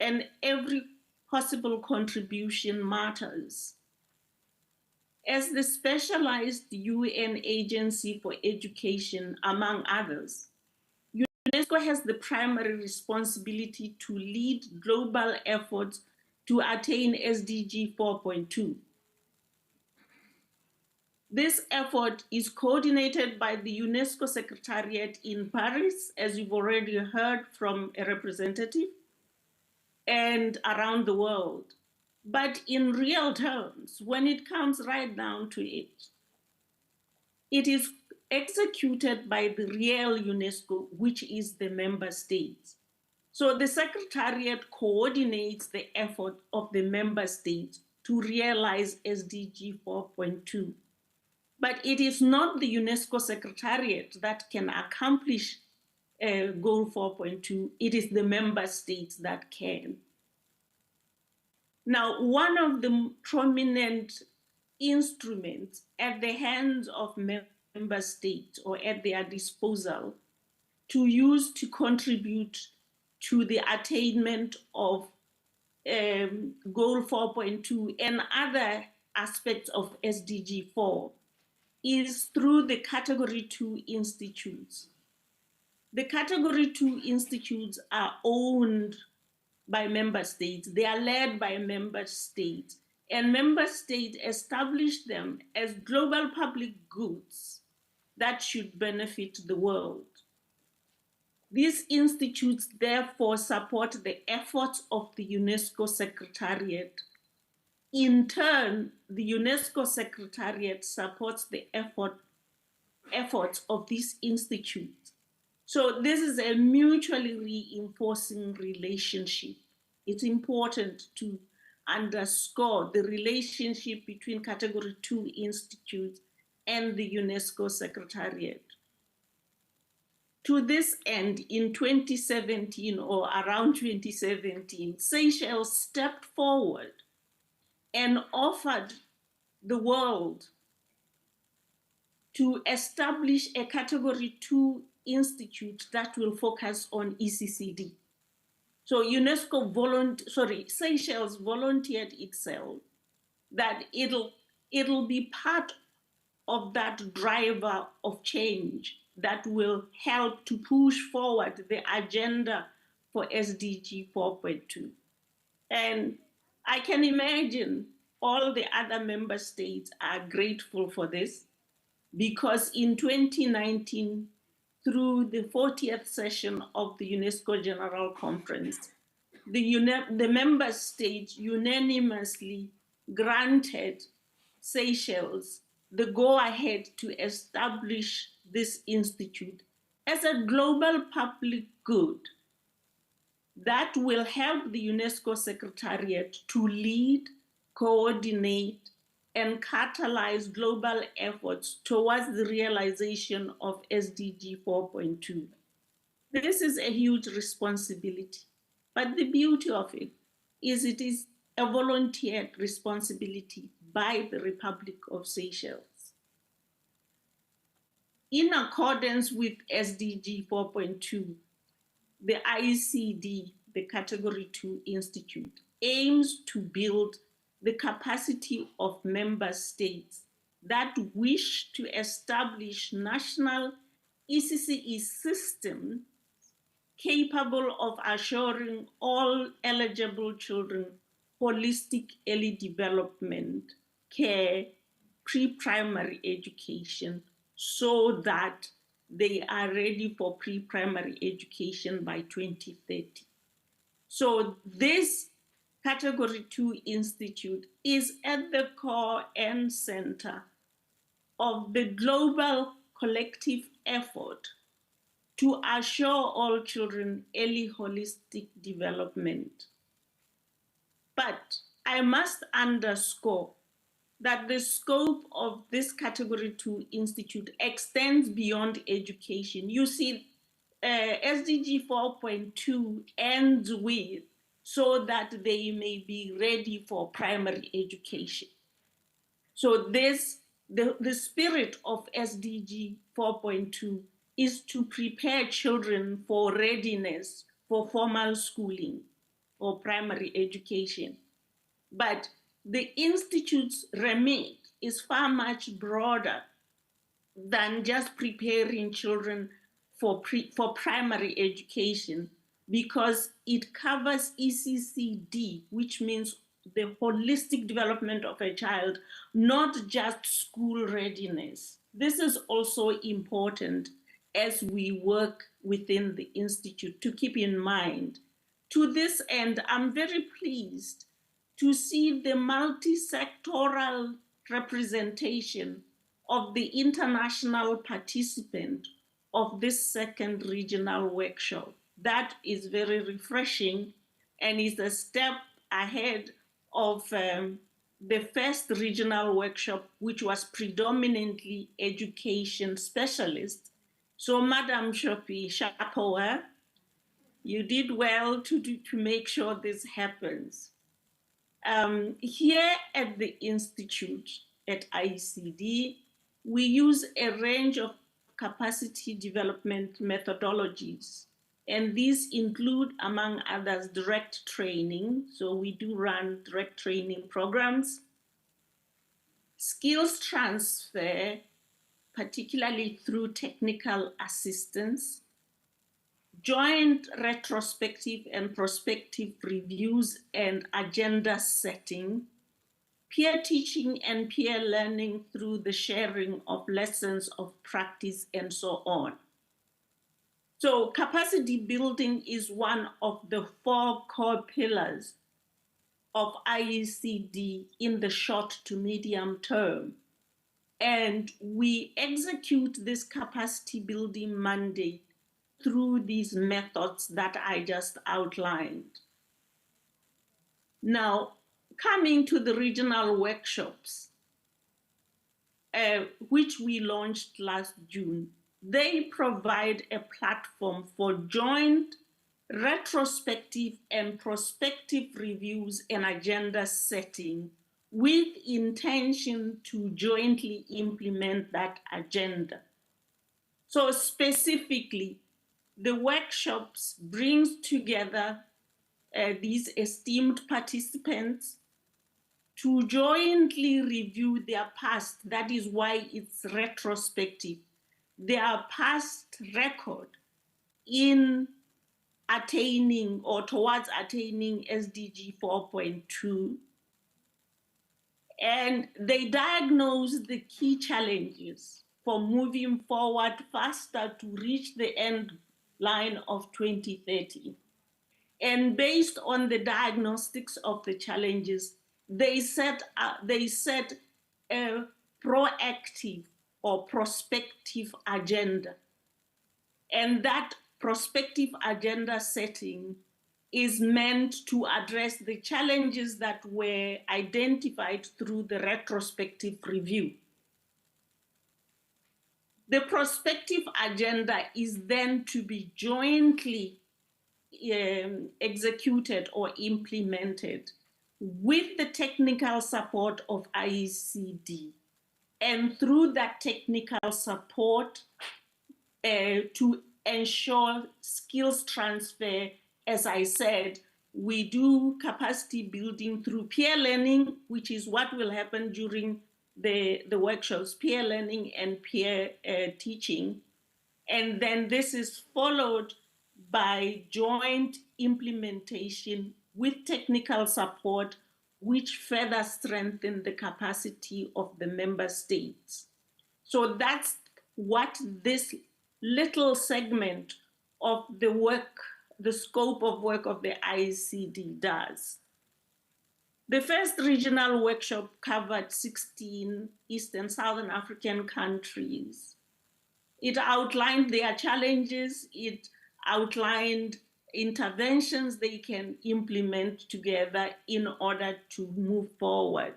Speaker 9: and every possible contribution matters. As the specialized UN agency for education, among others, UNESCO has the primary responsibility to lead global efforts to attain SDG 4.2. This effort is coordinated by the UNESCO Secretariat in Paris, as you've already heard from a representative, and around the world. But in real terms, when it comes right down to it, it is executed by the real UNESCO, which is the member states. So the Secretariat coordinates the effort of the member states to realize SDG 4.2. But it is not the UNESCO Secretariat that can accomplish Goal 4.2, it is the member states that can. Now, one of the prominent instruments at the hands of member states or at their disposal to use to contribute to the attainment of Goal 4.2 and other aspects of SDG 4 is through the Category 2 institutes. The Category 2 institutes are owned by member states. They are led by member states. And member states establish them as global public goods that should benefit the world. These institutes therefore support the efforts of the UNESCO Secretariat. In turn, the UNESCO Secretariat supports the efforts of these institutes. So this is a mutually reinforcing relationship. It's important to underscore the relationship between Category 2 institutes and the UNESCO Secretariat. To this end, in 2017 or around 2017, Seychelles stepped forward and offered the world to establish a Category 2 institute that will focus on ECCD. So Seychelles volunteered itself that it'll be part of that driver of change that will help to push forward the agenda for SDG 4.2. And I can imagine all the other member states are grateful for this, because in 2019, through the 40th session of the UNESCO General Conference, the member states unanimously granted Seychelles the go-ahead to establish this institute as a global public good that will help the UNESCO Secretariat to lead, coordinate, and catalyze global efforts towards the realization of SDG 4.2. This is a huge responsibility, but the beauty of it is a volunteered responsibility by the Republic of Seychelles. In accordance with SDG 4.2, the ICD, the Category 2 Institute, aims to build the capacity of member states that wish to establish national ECCE systems capable of assuring all eligible children holistic early development, care, pre-primary education, so that they are ready for pre-primary education by 2030. So this Category 2 Institute is at the core and center of the global collective effort to assure all children early holistic development. But I must underscore that the scope of this Category 2 Institute extends beyond education. You see, SDG 4.2 ends with so that they may be ready for primary education. So the spirit of SDG 4.2 is to prepare children for readiness for formal schooling or primary education. But the Institute's remit is far much broader than just preparing children for primary education, because it covers ECCD, which means the holistic development of a child, not just school readiness. This is also important as we work within the Institute to keep in mind. To this end, I'm very pleased to see the multi-sectoral representation of the international participant of this second regional workshop. That is very refreshing and is a step ahead of the first regional workshop, which was predominantly education specialists. So Madam Shopi Shapoa, you did well to make sure this happens. Here at the Institute at ICD, we use a range of capacity development methodologies, and these include, among others, direct training. So we do run direct training programs, skills transfer, particularly through technical assistance, joint retrospective and prospective reviews and agenda setting, peer teaching and peer learning through the sharing of lessons of practice, and so on. So capacity building is one of the 4 core pillars of IECD in the short to medium term. And we execute this capacity building mandate through these methods that I just outlined. Now, coming to the regional workshops, which we launched last June, they provide a platform for joint retrospective and prospective reviews and agenda setting with intention to jointly implement that agenda. So specifically, the workshops brings together these esteemed participants to jointly review their past. That is why it's retrospective. Their past record in attaining or towards attaining SDG 4.2. And they diagnose the key challenges for moving forward faster to reach the end line of 2030. And based on the diagnostics of the challenges, they set a proactive or prospective agenda. And that prospective agenda setting is meant to address the challenges that were identified through the retrospective review. The prospective agenda is then to be jointly executed or implemented with the technical support of IECD. And through that technical support, to ensure skills transfer, as I said, we do capacity building through peer learning, which is what will happen during the workshops, peer learning and peer teaching. And then this is followed by joint implementation with technical support, which further strengthen the capacity of the member states. So that's what this little segment of the work, the scope of work of the ICD does. The first regional workshop covered 16 East and Southern African countries. It outlined their challenges, it outlined interventions they can implement together in order to move forward.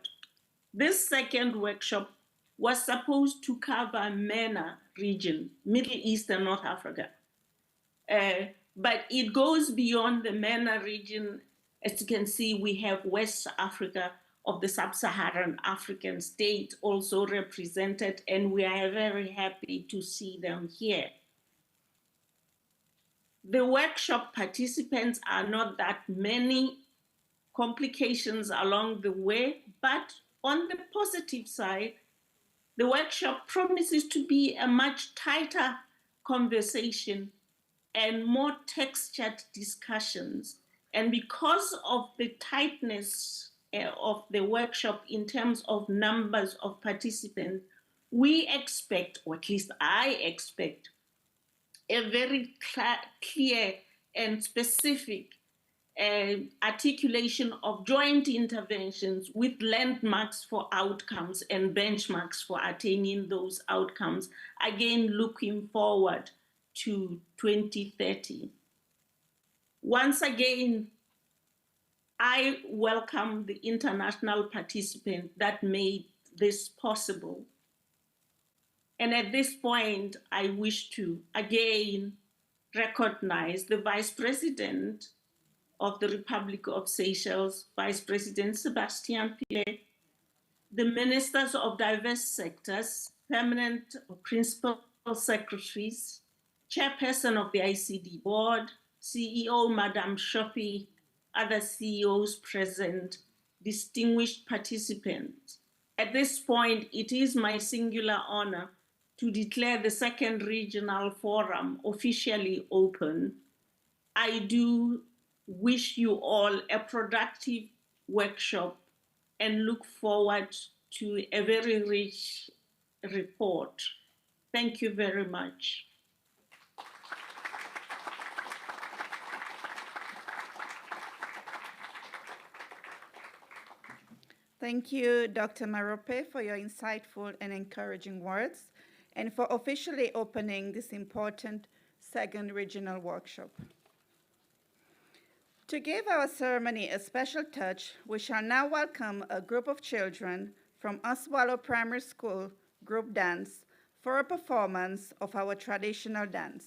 Speaker 9: This second workshop was supposed to cover MENA region, Middle East and North Africa. But it goes beyond the MENA region. As you can see, we have West Africa of the sub-Saharan African state also represented, and we are very happy to see them here. The workshop participants are not that many, complications along the way, but on the positive side, the workshop promises to be a much tighter conversation and more textured discussions. And because of the tightness of the workshop in terms of numbers of participants, we expect, or at least I expect, a very clear and specific articulation of joint interventions with landmarks for outcomes and benchmarks for attaining those outcomes, again looking forward to 2030. Once again, I welcome the international participants that made this possible. And at this point, I wish to again recognize the Vice President of the Republic of Seychelles, Vice President Sebastian Pile, the ministers of diverse sectors, permanent or principal secretaries, chairperson of the ICD board, CEO Madame Shopi, other CEOs present, distinguished participants. At this point, it is my singular honor to declare the second regional forum officially open. I do wish you all a productive workshop and look forward to a very rich report. Thank you very much.
Speaker 1: Thank you, Dr. Marope, for your insightful and encouraging words and for officially opening this important second regional workshop. To give our ceremony a special touch, we shall now welcome a group of children from Oswaldo Primary School group dance for a performance of our traditional dance.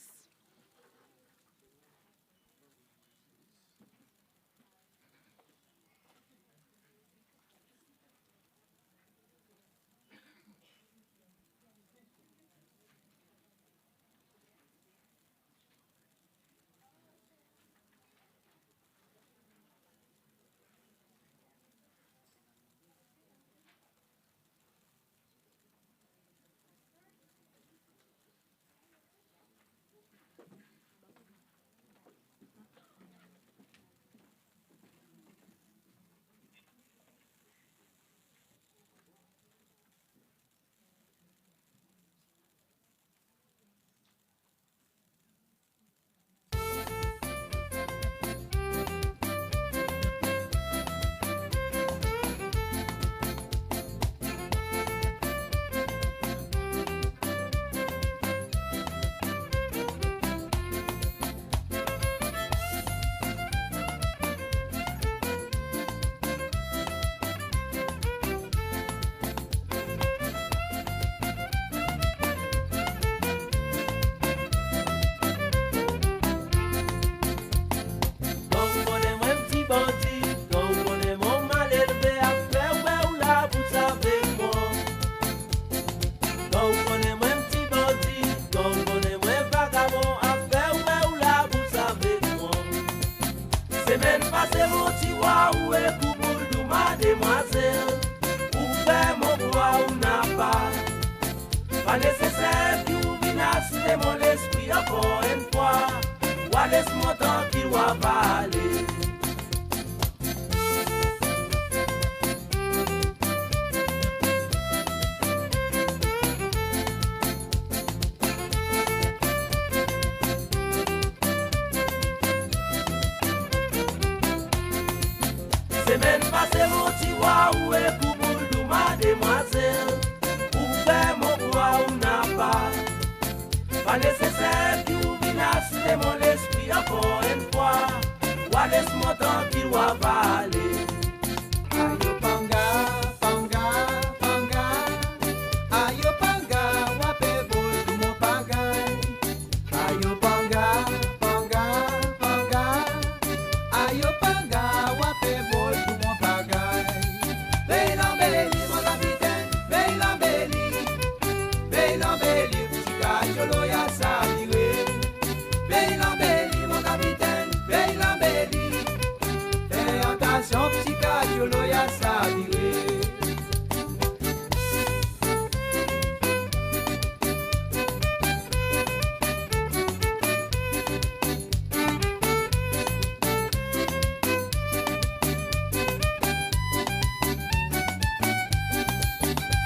Speaker 10: mademoiselle, ouvert mon bras ou n'a pas. Pas nécessaire pour venir souder mon esprit encore une fois. Ou laisse-moi tranquille ou avaler. Semaine passée mon tiroir où est pour boule mademoiselle. Ouvert mon bras ou n'a pas. Pas nécessaire pour venir souder mon esprit encore une fois. Ou laisse-moi tranquille ou avaler.
Speaker 4: Ayo panga, panga, panga. Ayo panga, wape bol mo pagay. Ayo panga, panga, panga. Ayo panga, wape bol mo pagay. Beilambeli, mon capitaine, beilambeli. Beilambeli, chica cholo ya sabire. Beilambeli, mon capitaine, beilambeli. Fais attention, chica cholo ya sabire.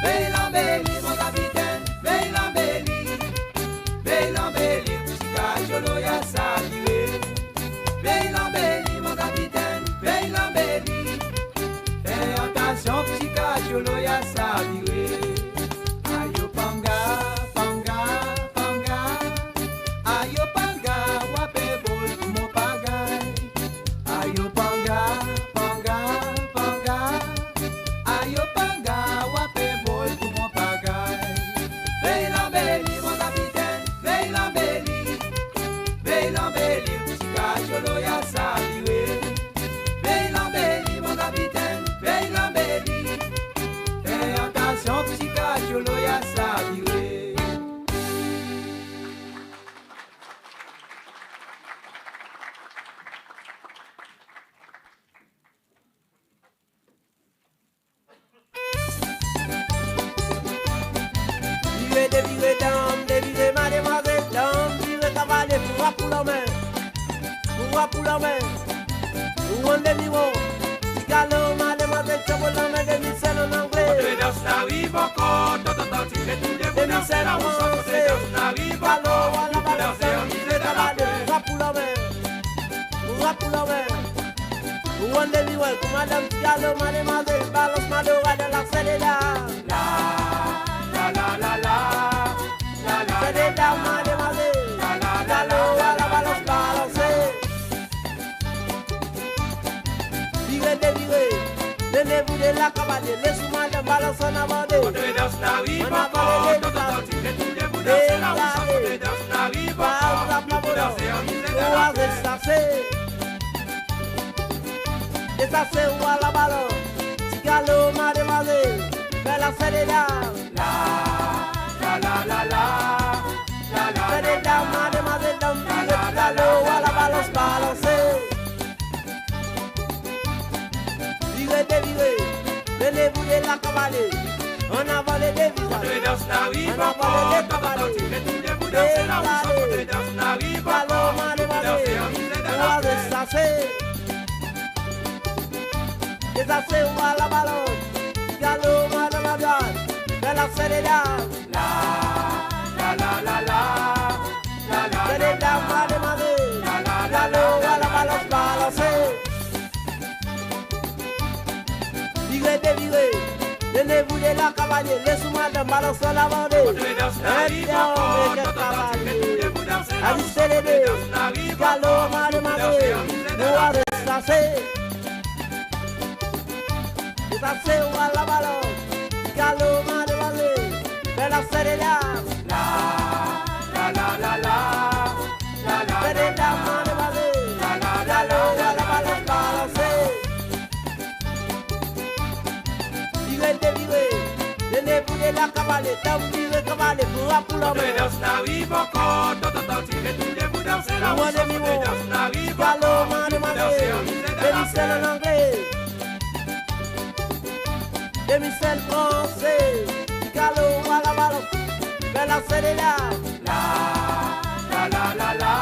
Speaker 4: Beilambeli, mon capitaine, beilambeli. Beilambeli, chica cholo ya sabire. Beilambeli, mon capitaine, beilambeli. Fais attention, chica cholo ya sabire. Ayo panga, panga, panga. Ayo panga, wape bol mo pagay. Ayo panga, panga, panga. Ayo panga, wape bol mo pagay. Beilambeli, mon capitaine, beilambeli. Beilambeli, chica cholo ya sabire. Beilambeli, mon capitaine, beilambeli. Fais attention, chica cholo ya sabire.
Speaker 10: Vire dame, vire mademoiselle, dame, vire cavalier, pour la main. Pour la main. Ou on demi-mot. Tigalo, mademoiselle, chapeau la main, demi-sel en anglais. Demi-sel en français. Tigalo, à la balance, vire cavalier, pour la main. Pour la main. Ou on demi-mot, pour madame Tigalo, mademoiselle, balance ma droite de l'accélérateur. C'est des dames, mademoiselle. Tigalo, à la balance, balancer. Virez, donnez-vous de la cavalier, laissez-moi de balancer en avant d'eux. On a parlé ou à la ballon. Tigalo, mademoiselle, fais la fête des dames. Fête des dames, mademoiselle, dame, tigalo, à la balance, balancer. Virez, donnez-vous de la cavalier. On a volé des visages. On a volé des cavaliers. Tigalo, mademoiselle, ou à ressasser. Desasser ou à la ballon. Tigalo, mademoiselle, fais la fête des dames. Fête des dames, mademoiselle. Tigalo, à la balance, balancer. Virez, donnez-vous de la cavalier, laissez-moi de balancer en avant d'eux. Allez, les deux. Tigalo, mademoiselle, ou à ressasser. Desasser ou à la ballon. Tigalo, mademoiselle, fais la fête des dames. Fête des dames, mademoiselle. Tigalo, à la balance, balancer. Virez, donnez-vous de la cavalier, dame, virez cavalier, pour la main. Ou en demi-mot. Tigalo, mademoiselle, demi-sel en anglais. Demi sel français, Galo, wala wala, Bella Sedela. La, la la la la,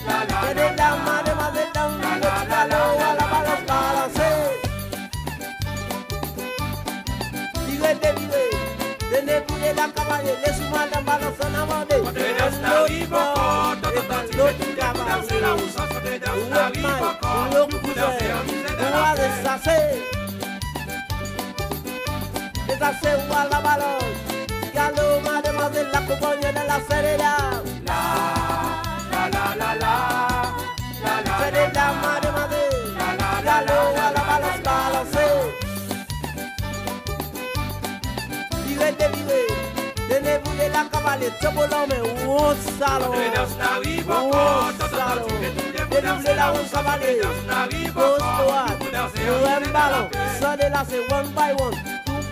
Speaker 10: la la. Sedela, mademoiselle, down, Galo, wala wala, balance. Vive, vive, tenez-vous de la cavalier, laisse-moi la balance en avant de. Deshacer la balón, Galo, mademoiselle, la compagne de la Serena. La, la, la, la, la, la. Serena, mademoiselle, Galo, la balance, balance. Vive, tenez-vous de la cavalier, Chobolome, un salon. Un salon. Tenez-vous la un cavalier, dos toiles, un ballon. Ça de là, c'est one by one.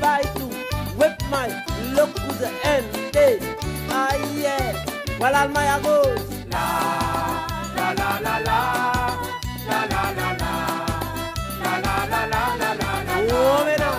Speaker 10: By two, whip my look to the end. Ah yeah, while all my goes. La la la la la la la la la la la la la la la. Oh, mira.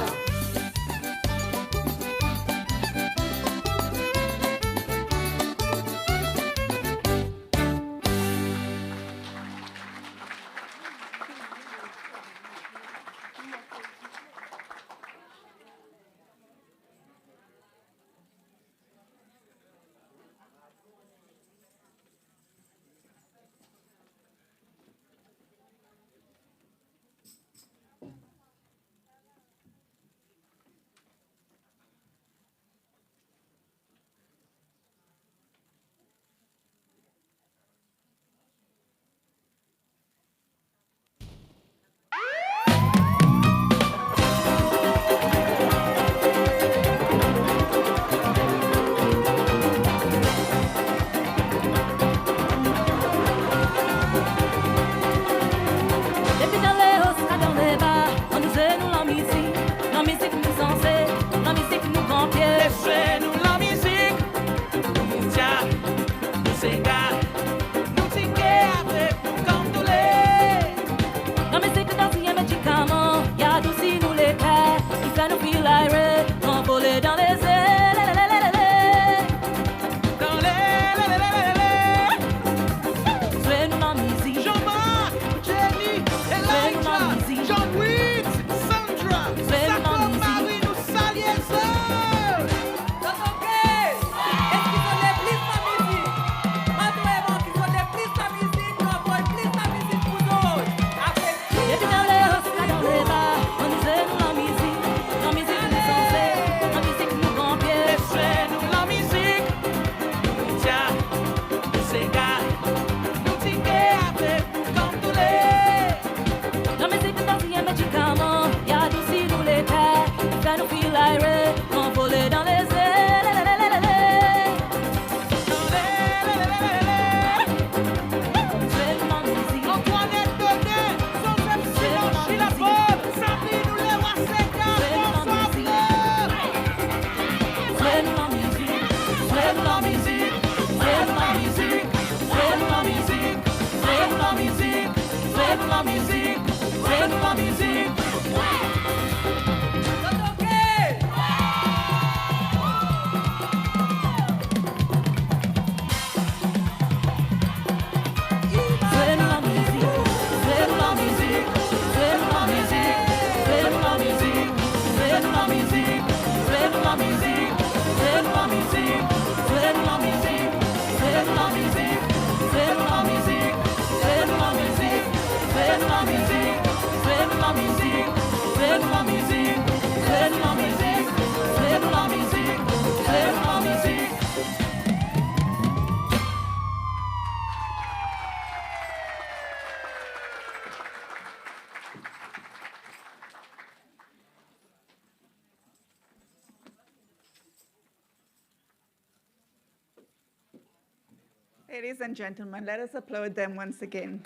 Speaker 1: Ladies and gentlemen, let us applaud them once again.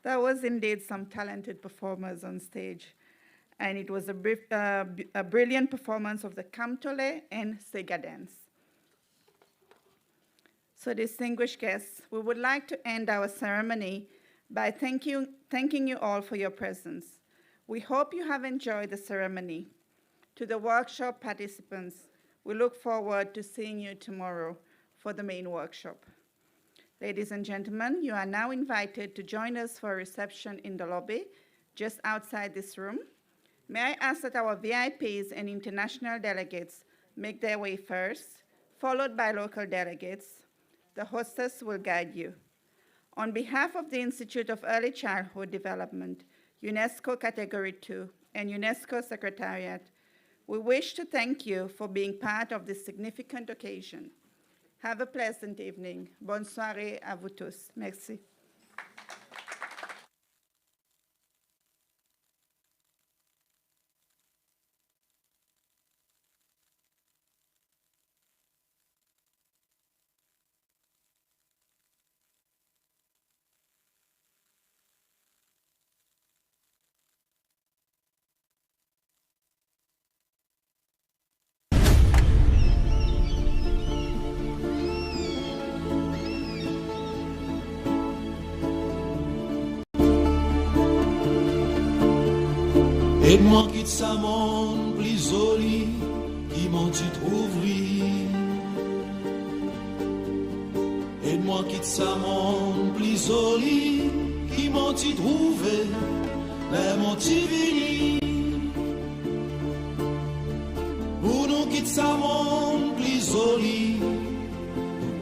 Speaker 1: There was indeed some talented performers on stage, and it was a brilliant performance of the Kamtole and Sega dance. So distinguished guests, we would like to end our ceremony by thanking you all for your presence. We hope you have enjoyed the ceremony. To the workshop participants, we look forward to seeing you tomorrow for the main workshop. Ladies and gentlemen, you are now invited to join us for a reception in the lobby just outside this room. May I ask that our VIPs and international delegates make their way first, followed by local delegates. The hostess will guide you. On behalf of the Institute of Early Childhood Development, UNESCO Category 2, and UNESCO Secretariat, we wish to thank you for being part of this significant occasion. Have a pleasant evening. Bonne soirée à vous tous. Merci.
Speaker 11: Aide-moi quitte sa monde plus joli qui m'en tu trouveries. Aide-moi quitte sa monde plus joli qui m'en tu trouvé les mon tu vini. Pour nous quitte sa monde plus joli,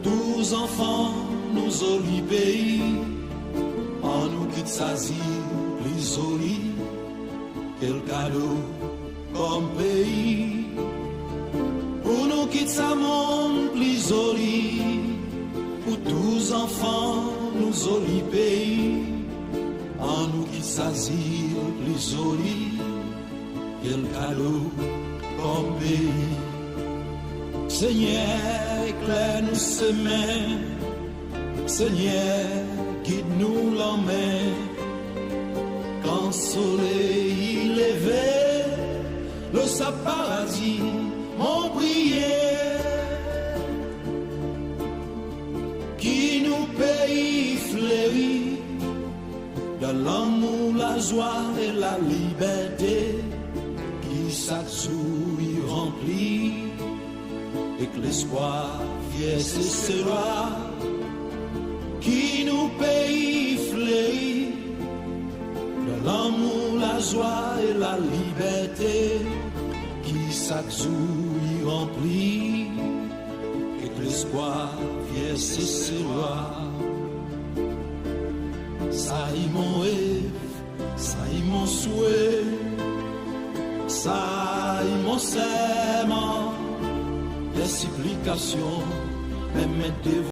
Speaker 11: tous enfants nous joli pays. En nous quitte sa île plus joli. Quel cadeau comme pays pour nous quitte sa monde plus joli, pour tous enfants nous joli pays, en nous quitte sa île plus joli, quel cadeau comme pays. Seigneur, éclaire nous ses mains, Seigneur, guide-nous la main, quand soleil levé, le sa paradis mon prière, qui nous paye fleuri, de l'amour, la joie et la liberté, qui chaque jour y remplit, et que l'espoir vienne se sera, qui nous paye fleuri, l'amour, la joie et la liberté qui chaque jour y remplit et que l'espoir vienne cesser loin. Ça y mon rêve, ça y mon souhait, ça y mon serment, les supplications, les mains